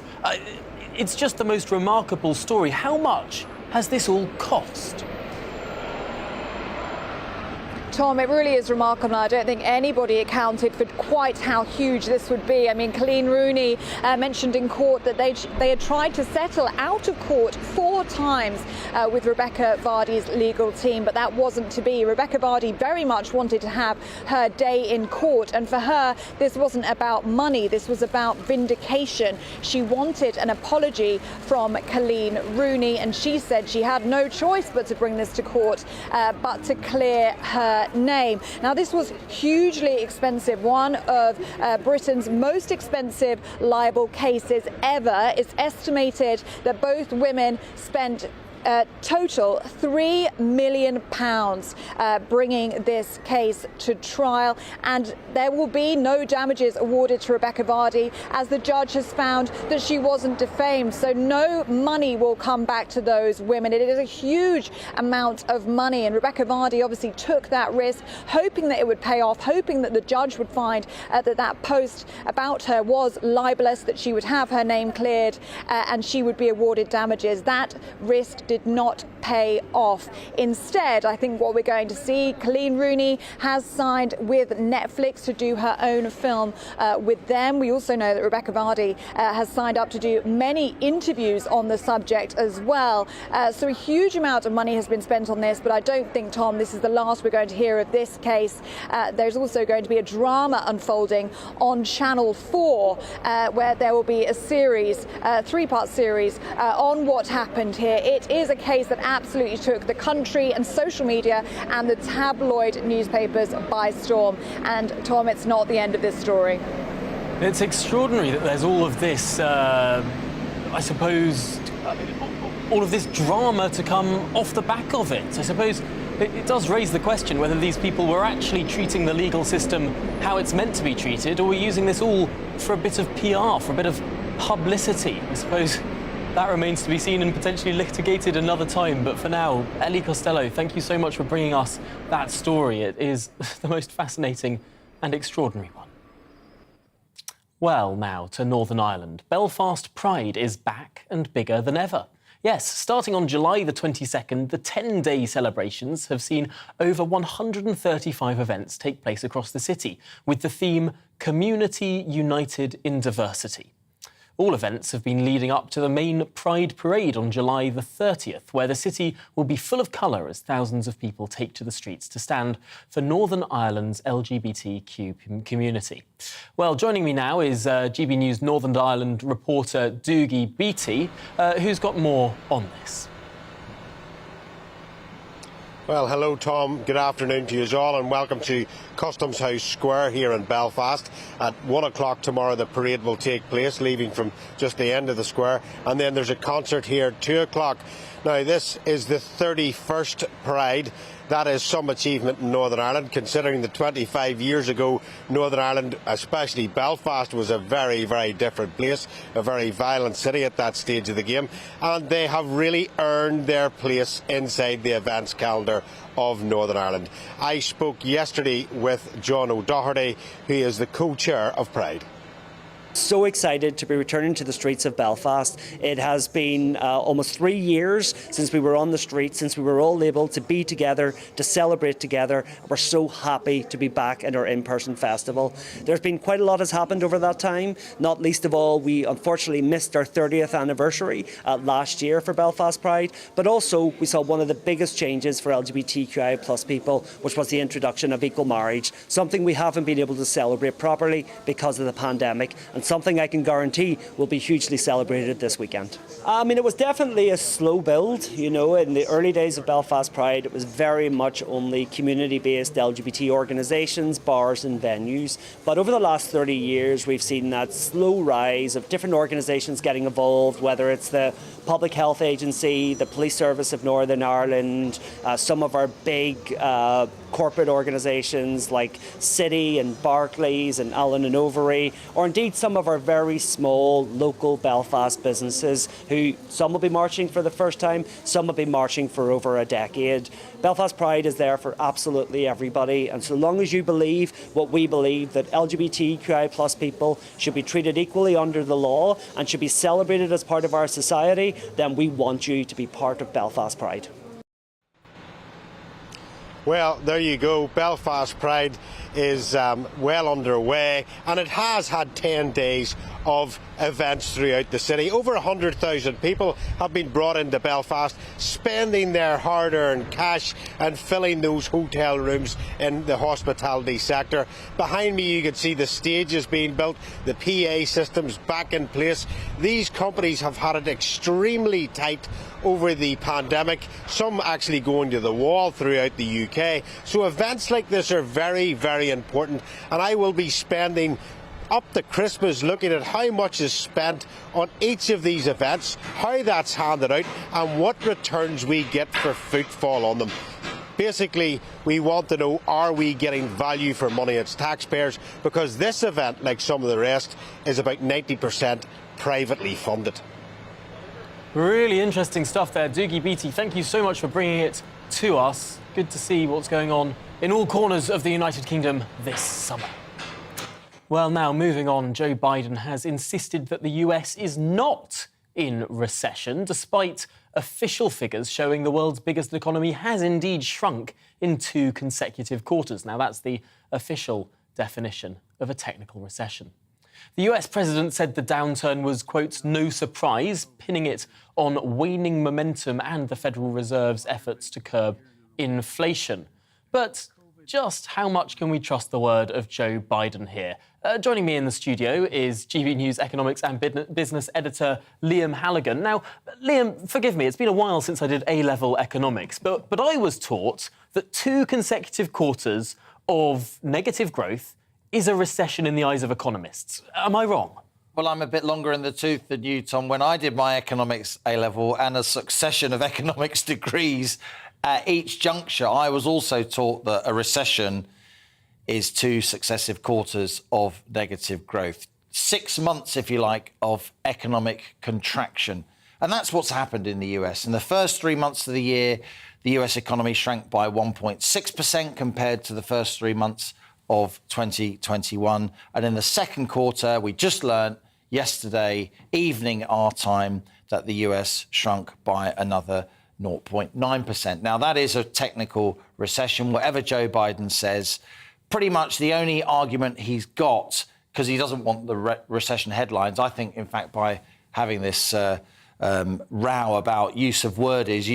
I: It's just the most remarkable story. How much has this all cost?
A: Tom, it really is remarkable. I don't think anybody accounted for quite how huge this would be. I mean, Colleen Rooney mentioned in court that they had tried to settle out of court 4 times with Rebecca Vardy's legal team, but that wasn't to be. Rebecca Vardy very much wanted to have her day in court, and for her, this wasn't about money. This was about vindication. She wanted an apology from Colleen Rooney, and she said she had no choice but to bring this to court, but to clear her her name. Now, this was hugely expensive, one of Britain's most expensive libel cases ever. It's estimated that both women spent total £3 million bringing this case to trial, and there will be no damages awarded to Rebecca Vardy, as the judge has found that she wasn't defamed, so no money will come back to those women. It is a huge amount of money, and Rebecca Vardy obviously took that risk, hoping that it would pay off, hoping that the judge would find that post about her was libelous, that she would have her name cleared and she would be awarded damages. That risk did not pay off. Instead, I think what we're going to see, Colleen Rooney has signed with Netflix to do her own film with them. We also know that Rebecca Vardy has signed up to do many interviews on the subject as well. So a huge amount of money has been spent on this, but I don't think, Tom, this is the last we're going to hear of this case. There's also going to be a drama unfolding on Channel 4 where there will be a series, three-part series on what happened here. It is a case that absolutely took the country and social media and the tabloid newspapers by storm. And Tom, it's not the end of this story.
I: It's extraordinary that there's all of this, I suppose, all of this drama to come off the back of it. I suppose it does raise the question whether these people were actually treating the legal system how it's meant to be treated, or were using this all for a bit of PR, for a bit of publicity. I suppose that remains to be seen and potentially litigated another time. But for now, Ellie Costello, thank you so much for bringing us that story. It is the most fascinating and extraordinary one. Well, now to Northern Ireland. Belfast Pride is back and bigger than ever. Yes, starting on July the 22nd, the 10-day celebrations have seen over 135 events take place across the city, with the theme Community United in Diversity. All events have been leading up to the main Pride Parade on July the 30th, where the city will be full of colour as thousands of people take to the streets to stand for Northern Ireland's LGBTQ community. Well, joining me now is GB News Northern Ireland reporter Doogie Beattie, who's got more on this.
K: Well, hello, Tom. Good afternoon to you all, and welcome to Customs House Square here in Belfast. At 1 o'clock tomorrow, the parade will take place, leaving from just the end of the square. And then there's a concert here at 2 o'clock. Now, this is the 31st Pride. That is some achievement in Northern Ireland, considering that 25 years ago, Northern Ireland, especially Belfast, was a very, very different place, a very violent city at that stage of the game. And they have really earned their place inside the events calendar of Northern Ireland. I spoke yesterday with John O'Doherty, who is the co-chair of Pride.
P: So excited to be returning to the streets of Belfast. It has been almost 3 years since we were on the streets, since we were all able to be together, to celebrate together. We're so happy to be back at our in-person festival. There's been quite a lot has happened over that time. Not least of all, we unfortunately missed our 30th anniversary last year for Belfast Pride, but also we saw one of the biggest changes for LGBTQI plus people, which was the introduction of equal marriage, something we haven't been able to celebrate properly because of the pandemic, and something I can guarantee will be hugely celebrated this weekend. I mean, it was definitely a slow build. You know, in the early days of Belfast Pride, it was very much only community-based LGBT organisations, bars and venues. But over the last 30 years, we've seen that slow rise of different organisations getting involved, whether it's the Public Health Agency, the Police Service of Northern Ireland, some of our big corporate organisations like City and Barclays and Allen and Overy, or indeed some of our very small local Belfast businesses who some will be marching for the first time, some will be marching for over a decade. Belfast Pride is there for absolutely everybody, and so long as you believe what we believe, that LGBTQI plus people should be treated equally under the law and should be celebrated as part of our society, then we want you to be part of Belfast Pride.
K: Well, there you go. Belfast Pride is well underway, and it has had 10 days of events throughout the city. Over 100,000 people have been brought into Belfast, spending their hard-earned cash and filling those hotel rooms in the hospitality sector. Behind me you can see the stages being built, the PA systems back in place. These companies have had it extremely tight over the pandemic, some actually going to the wall throughout the UK. So events like this are very, very important, and I will be spending up to Christmas looking at how much is spent on each of these events, how that's handed out, and what returns we get for footfall on them. Basically, we want to know, are we getting value for money as taxpayers? Because this event, like some of the rest, is about 90% privately funded.
I: Really interesting stuff there. Doogie Beattie, thank you so much for bringing it to us. Good to see what's going on in all corners of the United Kingdom this summer. Well, now, moving on, Joe Biden has insisted that the US is not in recession, despite official figures showing the world's biggest economy has indeed shrunk in 2 consecutive quarters. Now, that's the official definition of a technical recession. The US president said the downturn was, quote, no surprise, pinning it on waning momentum and the Federal Reserve's efforts to curb inflation. But just how much can we trust the word of Joe Biden here? Joining me in the studio is GBNews economics and business editor Liam Halligan. Now, Liam, forgive me, it's been a while since I did A-level economics, but I was taught that 2 consecutive quarters of negative growth is a recession in the eyes of economists. Am I wrong?
Q: Well, I'm a bit longer in the tooth than you, Tom. When I did my economics A-level and a succession of economics degrees at each juncture, I was also taught that a recession is 2 successive quarters of negative growth. 6 months, if you like, of economic contraction. And that's what's happened in the US. In the first 3 months of the year, the US economy shrank by 1.6% compared to the first 3 months of 2021. And in the second quarter, we just learnt yesterday evening our time that the US shrunk by another 0.9%. Now, that is a technical recession, whatever Joe Biden says. Pretty much the only argument he's got, because he doesn't want the recession headlines, I think, in fact, by having this row about use of word is,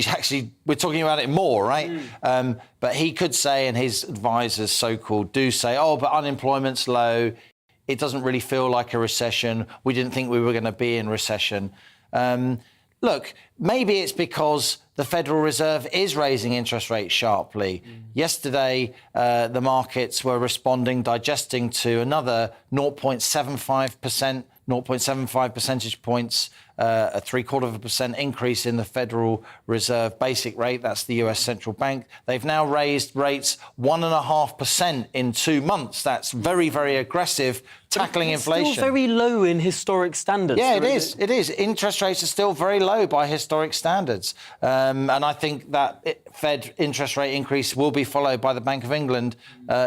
Q: we're talking about it more, right? But he could say, and his advisors, so-called, do say, oh, but unemployment's low. It doesn't really feel like a recession. We didn't think we were going to be in recession. Look, maybe it's because the Federal Reserve is raising interest rates sharply. Yesterday, the markets were responding, digesting to another 0.75 percentage points, a 0.75% increase in the Federal Reserve basic rate. That's the US central bank. They've now raised rates 1.5% in 2 months. That's very, very aggressive, tackling inflation.
I: Still very low in historic standards.
Q: Yeah, it is. It is. Interest rates are still very low by historic standards. And I think that Fed interest rate increase will be followed by the Bank of England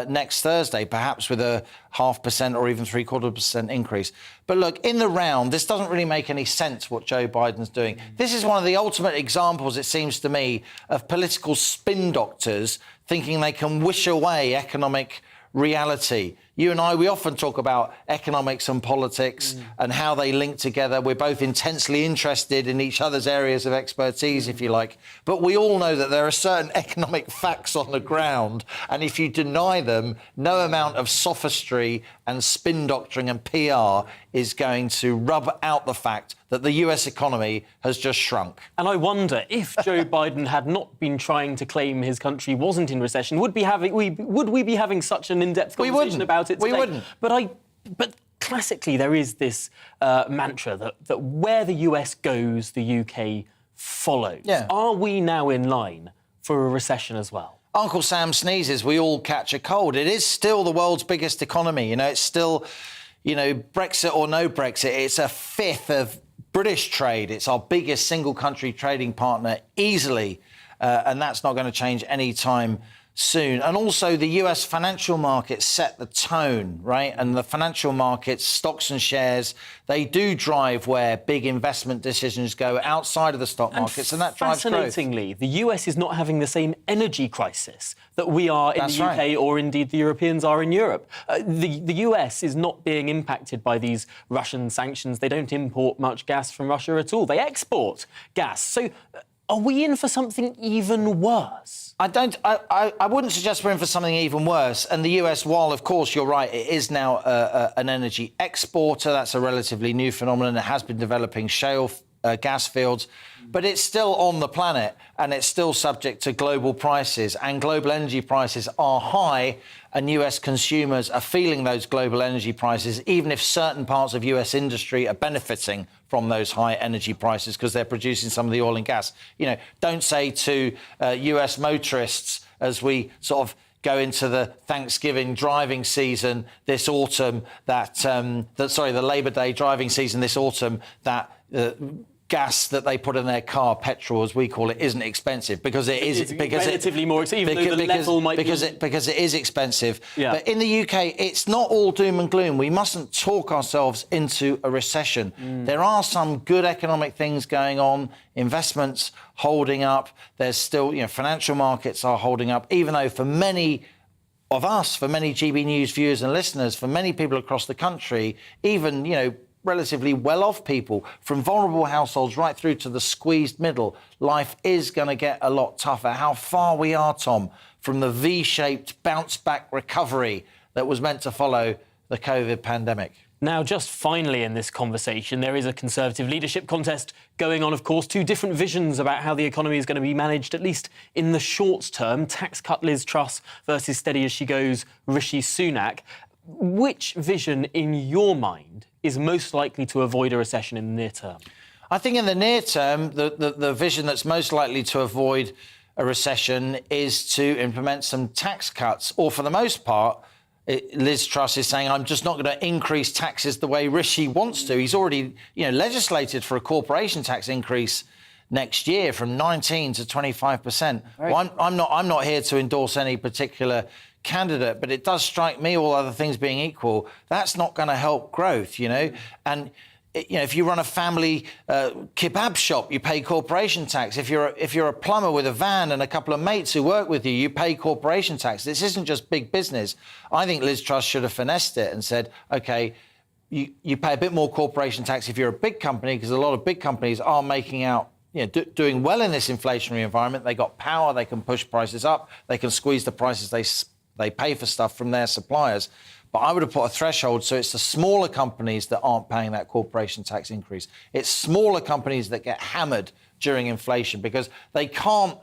Q: next Thursday, perhaps with a 0.5% or even 0.75% increase. But look, in the round, this doesn't really make any sense what Joe Biden's doing. This is one of the ultimate examples, it seems to me, of political spin doctors thinking they can wish away economic reality. You and I, we often talk about economics and politics and how they link together. We're both intensely interested in each other's areas of expertise, if you like. But we all know that there are certain economic facts on the ground. And if you deny them, no amount of sophistry and spin doctoring and PR is going to rub out the fact that the US economy has just shrunk.
I: And I wonder if Joe Biden had not been trying to claim his country wasn't in recession, would we be having such an in-depth conversation about it today?
Q: We wouldn't.
I: But classically, there is this mantra that where the US goes, the UK follows.
Q: Yeah.
I: Are we now in line for a recession as well?
Q: Uncle Sam sneezes, we all catch a cold. It is still the world's biggest economy. You know, it's still, Brexit or no Brexit, it's a fifth of British trade. It's our biggest single country trading partner easily. And that's not going to change any time soon. And also the US financial markets set the tone, right? And the financial markets, stocks and shares, they do drive where big investment decisions go outside of the stock markets, and that drives growth.
I: Fascinatingly, the US is not having the same energy crisis that we are in the UK,
Q: right.
I: or indeed the Europeans are in Europe. The US is not being impacted by these Russian sanctions. They don't import much gas from Russia at all. They export gas. So are we in for something even worse?
Q: I wouldn't suggest we're in for something even worse. And the US, while of course you're right, it is now an energy exporter. That's a relatively new phenomenon. It has been developing shale gas fields, but it's still on the planet and it's still subject to global prices, and global energy prices are high, and US consumers are feeling those global energy prices, even if certain parts of US industry are benefiting from those high energy prices because they're producing some of the oil and gas. You know, don't say to US motorists as we sort of go into the Thanksgiving driving season this autumn the Labor Day driving season this autumn that gas that they put in their car, petrol as we call it, isn't expensive, because it is
I: relatively more expensive, even though the level might
Q: because it is expensive.
I: Yeah.
Q: But in the UK, it's not all doom and gloom. We mustn't talk ourselves into a recession. There are some good economic things going on. Investments holding up. There's still, financial markets are holding up, even though for many of us, for many GB News viewers and listeners, for many people across the country, even, relatively well-off people, from vulnerable households right through to the squeezed middle, life is going to get a lot tougher. How far we are, Tom, from the V-shaped bounce-back recovery that was meant to follow the COVID pandemic.
I: Now, just finally in this conversation, there is a Conservative leadership contest going on, of course. Two different visions about how the economy is going to be managed, at least in the short term. Tax cut Liz Truss versus steady as she goes Rishi Sunak. Which vision, in your mind, is most likely to avoid a recession in the near term?
Q: I think in the near term, the vision that's most likely to avoid a recession is to implement some tax cuts, or for the most part, Liz Truss is saying, I'm just not going to increase taxes the way Rishi wants to. He's already, legislated for a corporation tax increase next year from 19 to 25%.
I: Right.
Q: Well, I'm not here to endorse any particular candidate, but it does strike me, all other things being equal, that's not going to help growth, And if you run a family kebab shop, you pay corporation tax. If you're a plumber with a van and a couple of mates who work with you, you pay corporation tax. This isn't just big business. I think Liz Truss should have finessed it and said, OK, you pay a bit more corporation tax if you're a big company, because a lot of big companies are making out, doing well in this inflationary environment. They got power, they can push prices up, they can squeeze the prices they pay for stuff from their suppliers. But I would have put a threshold so it's the smaller companies that aren't paying that corporation tax increase. It's smaller companies that get hammered during inflation because they can't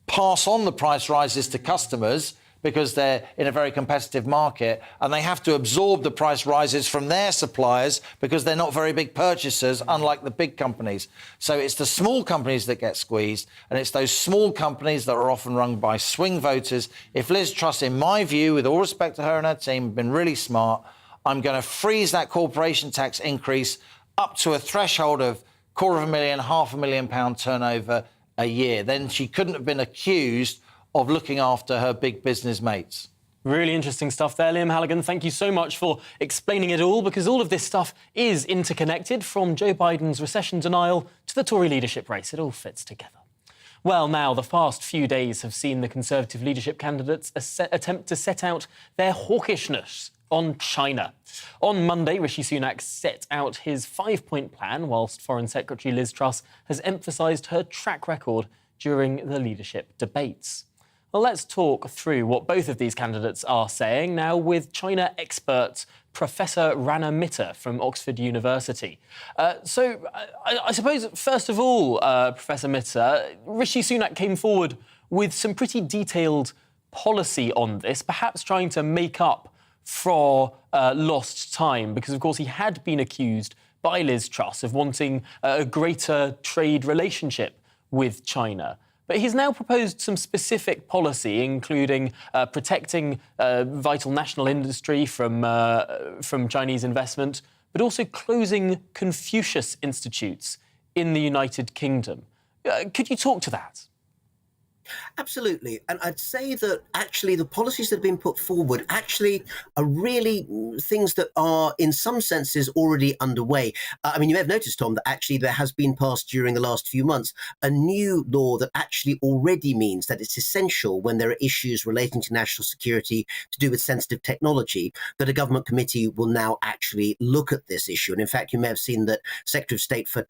Q: pass on the price rises to customers because they're in a very competitive market, and they have to absorb the price rises from their suppliers because they're not very big purchasers, unlike the big companies. So it's the small companies that get squeezed, and it's those small companies that are often run by swing voters. If Liz Truss, in my view, with all respect to her and her team, have been really smart, I'm going to freeze that corporation tax increase up to a threshold of £250,000, £500,000 turnover a year. Then she couldn't have been accused of looking after her big business mates.
I: Really interesting stuff there, Liam Halligan. Thank you so much for explaining it all, because all of this stuff is interconnected, from Joe Biden's recession denial to the Tory leadership race. It all fits together. Well, now, the past few days have seen the Conservative leadership candidates attempt to set out their hawkishness on China. On Monday, Rishi Sunak set out his 5-point plan, whilst Foreign Secretary Liz Truss has emphasised her track record during the leadership debates. Well, let's talk through what both of these candidates are saying now with China expert Professor Rana Mitter from Oxford University. I suppose, first of all, Professor Mitter, Rishi Sunak came forward with some pretty detailed policy on this, perhaps trying to make up for lost time, because, of course, he had been accused by Liz Truss of wanting a greater trade relationship with China. But he's now proposed some specific policy, including protecting vital national industry from Chinese investment, but also closing Confucius institutes in the United Kingdom. Could you talk to that?
N: Absolutely. And I'd say that actually the policies that have been put forward actually are really things that are in some senses already underway. I mean, you may have noticed, Tom, that actually there has been passed during the last few months a new law that actually already means that it's essential when there are issues relating to national security to do with sensitive technology, that a government committee will now actually look at this issue. And in fact, you may have seen that Secretary of State for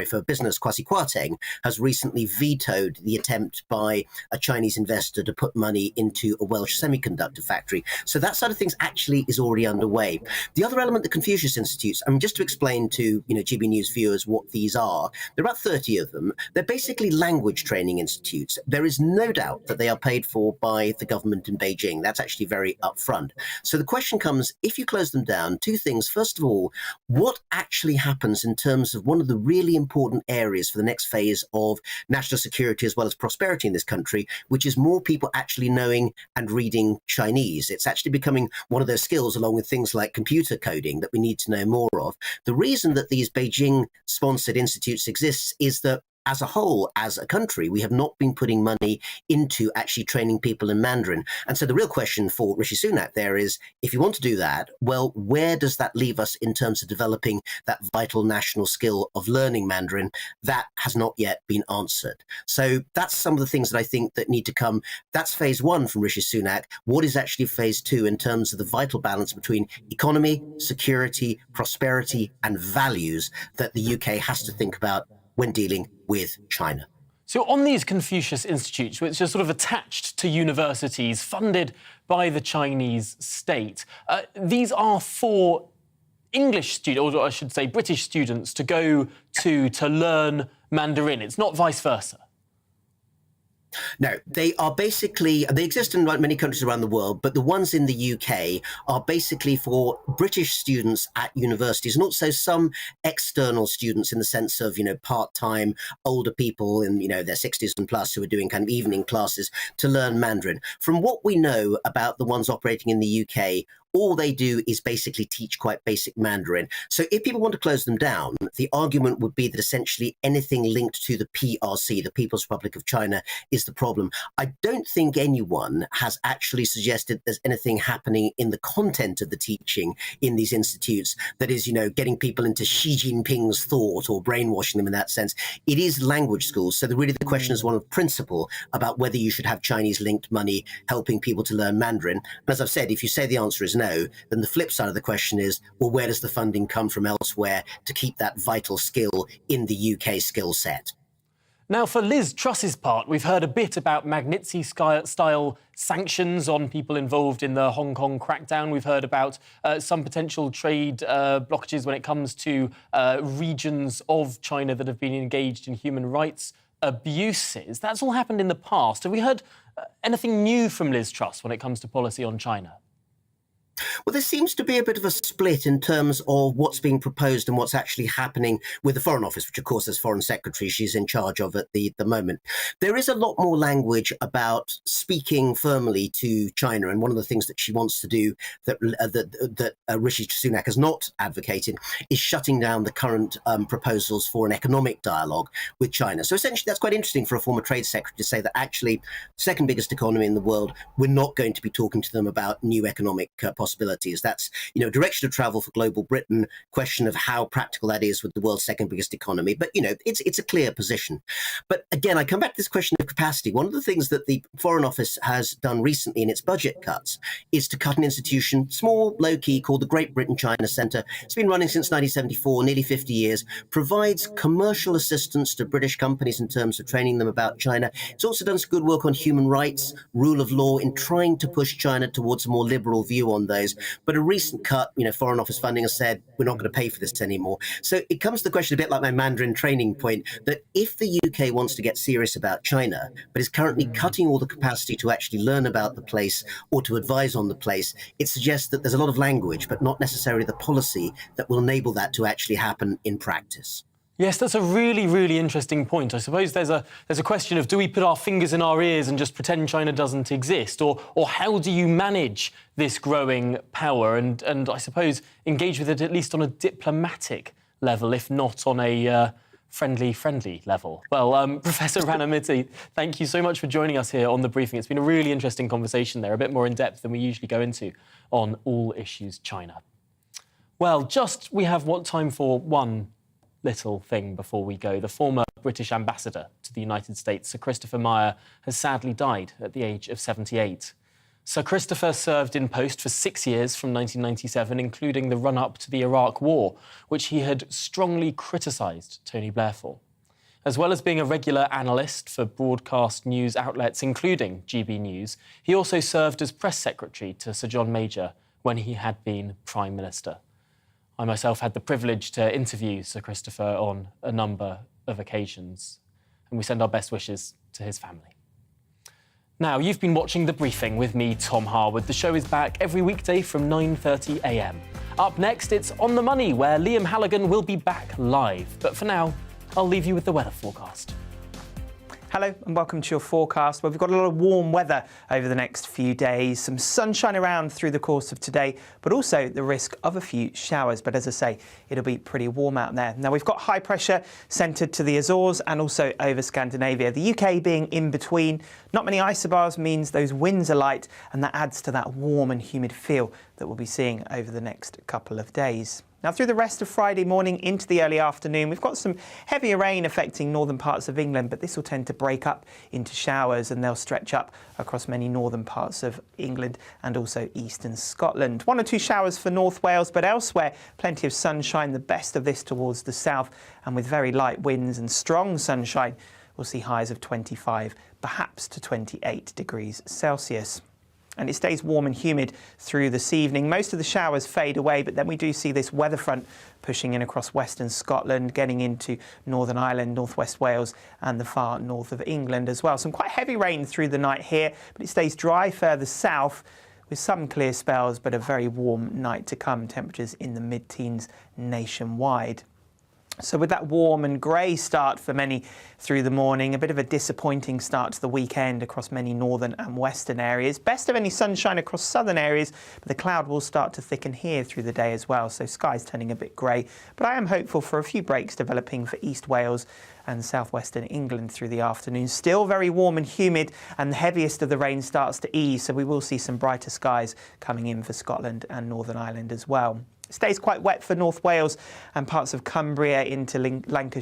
N: for Business, Kwasi Kwarteng, has recently vetoed the attempt by a Chinese investor to put money into a Welsh semiconductor factory. So that side of things actually is already underway. The other element, the Confucius Institutes, I mean, just to explain to GB News viewers what these are, there are about 30 of them. They're basically language training institutes. There is no doubt that they are paid for by the government in Beijing. That's actually very upfront. So the question comes, if you close them down, two things. First of all, what actually happens in terms of one of the really important areas for the next phase of national security as well as prosperity in this country, which is more people actually knowing and reading Chinese. It's actually becoming one of those skills, along with things like computer coding, that we need to know more of. The reason that these Beijing-sponsored institutes exist is that as a whole, as a country, we have not been putting money into actually training people in Mandarin. And so the real question for Rishi Sunak there is, if you want to do that, well, where does that leave us in terms of developing that vital national skill of learning Mandarin? That has not yet been answered. So that's some of the things that I think that need to come. That's phase one from Rishi Sunak. What is actually phase two in terms of the vital balance between economy, security, prosperity, and values that the UK has to think about when dealing with China?
I: So on these Confucius Institutes, which are sort of attached to universities funded by the Chinese state, these are for English students, or I should say British students, to go to learn Mandarin. It's not vice versa.
N: No, they exist in like many countries around the world, but the ones in the UK are basically for British students at universities and also some external students in the sense of, part-time older people in, their 60s and plus who are doing kind of evening classes to learn Mandarin. From what we know about the ones operating in the UK, all they do is basically teach quite basic Mandarin. So if people want to close them down, the argument would be that essentially anything linked to the PRC, the People's Republic of China, is the problem. I don't think anyone has actually suggested there's anything happening in the content of the teaching in these institutes that is, getting people into Xi Jinping's thought or brainwashing them in that sense. It is language schools. So the question is one of principle about whether you should have Chinese-linked money helping people to learn Mandarin. And as I've said, if you say the answer is no, then the flip side of the question is, well, where does the funding come from elsewhere to keep that vital skill in the UK skill set?
I: Now, for Liz Truss's part, we've heard a bit about Magnitsky-style sanctions on people involved in the Hong Kong crackdown. We've heard about some potential trade blockages when it comes to regions of China that have been engaged in human rights abuses. That's all happened in the past. Have we heard anything new from Liz Truss when it comes to policy on China?
N: Well, there seems to be a bit of a split in terms of what's being proposed and what's actually happening with the Foreign Office, which, of course, as Foreign Secretary, she's in charge of at the moment. There is a lot more language about speaking firmly to China, and one of the things that she wants to do that Rishi Sunak has not advocated is shutting down the current proposals for an economic dialogue with China. So essentially, that's quite interesting for a former Trade Secretary to say that actually, second biggest economy in the world, we're not going to be talking to them about new economic possibilities. That's, direction of travel for global Britain, question of how practical that is with the world's second biggest economy. But, it's a clear position. But again, I come back to this question of capacity. One of the things that the Foreign Office has done recently in its budget cuts is to cut an institution, small, low-key, called the Great Britain China Centre. It's been running since 1974, nearly 50 years, provides commercial assistance to British companies in terms of training them about China. It's also done some good work on human rights, rule of law, in trying to push China towards a more liberal view on those. But a recent cut, Foreign Office funding has said, we're not going to pay for this anymore. So it comes to the question, a bit like my Mandarin training point, that if the UK wants to get serious about China, but is currently cutting all the capacity to actually learn about the place or to advise on the place, it suggests that there's a lot of language, but not necessarily the policy that will enable that to actually happen in practice.
I: Yes, that's a really, really interesting point. I suppose there's a question of, do we put our fingers in our ears and just pretend China doesn't exist? Or how do you manage this growing power and I suppose engage with it at least on a diplomatic level, if not on a friendly level. Well, Professor Ranamiti, thank you so much for joining us here on The Briefing. It's been a really interesting conversation there, a bit more in depth than we usually go into on all issues China. Well, we have time for one little thing before we go. The former British ambassador to the United States, Sir Christopher Meyer, has sadly died at the age of 78. Sir Christopher served in post for 6 years from 1997, including the run-up to the Iraq War, which he had strongly criticised Tony Blair for. As well as being a regular analyst for broadcast news outlets, including GBNews, he also served as press secretary to Sir John Major when he had been Prime Minister. I myself had the privilege to interview Sir Christopher on a number of occasions, and we send our best wishes to his family. Now, you've been watching The Briefing with me, Tom Harwood. The show is back every weekday from 9:30 a.m. Up next, it's On the Money, where Liam Halligan will be back live. But for now, I'll leave you with the weather forecast.
S: Hello and welcome to your forecast. Well, we've got a lot of warm weather over the next few days, some sunshine around through the course of today, but also the risk of a few showers. But as I say, it'll be pretty warm out there. Now, we've got high pressure centred to the Azores and also over Scandinavia. The UK being in between. Not many isobars means those winds are light, and that adds to that warm and humid feel that we'll be seeing over the next couple of days. Now, through the rest of Friday morning into the early afternoon, we've got some heavier rain affecting northern parts of England, but this will tend to break up into showers and they'll stretch up across many northern parts of England and also eastern Scotland. 1 or 2 showers for North Wales, but elsewhere, plenty of sunshine, the best of this towards the south, and with very light winds and strong sunshine, we'll see highs of 25, perhaps to 28 degrees Celsius. And it stays warm and humid through this evening. Most of the showers fade away, but then we do see this weather front pushing in across western Scotland, getting into Northern Ireland, northwest Wales and the far north of England as well. Some quite heavy rain through the night here, but it stays dry further south with some clear spells, but a very warm night to come. Temperatures in the mid-teens nationwide. So with that warm and grey start for many through the morning, a bit of a disappointing start to the weekend across many northern and western areas. Best of any sunshine across southern areas, but the cloud will start to thicken here through the day as well, so skies turning a bit grey. But I am hopeful for a few breaks developing for East Wales and southwestern England through the afternoon. Still very warm and humid, and the heaviest of the rain starts to ease, so we will see some brighter skies coming in for Scotland and Northern Ireland as well. It stays quite wet for North Wales and parts of Cumbria into Lancashire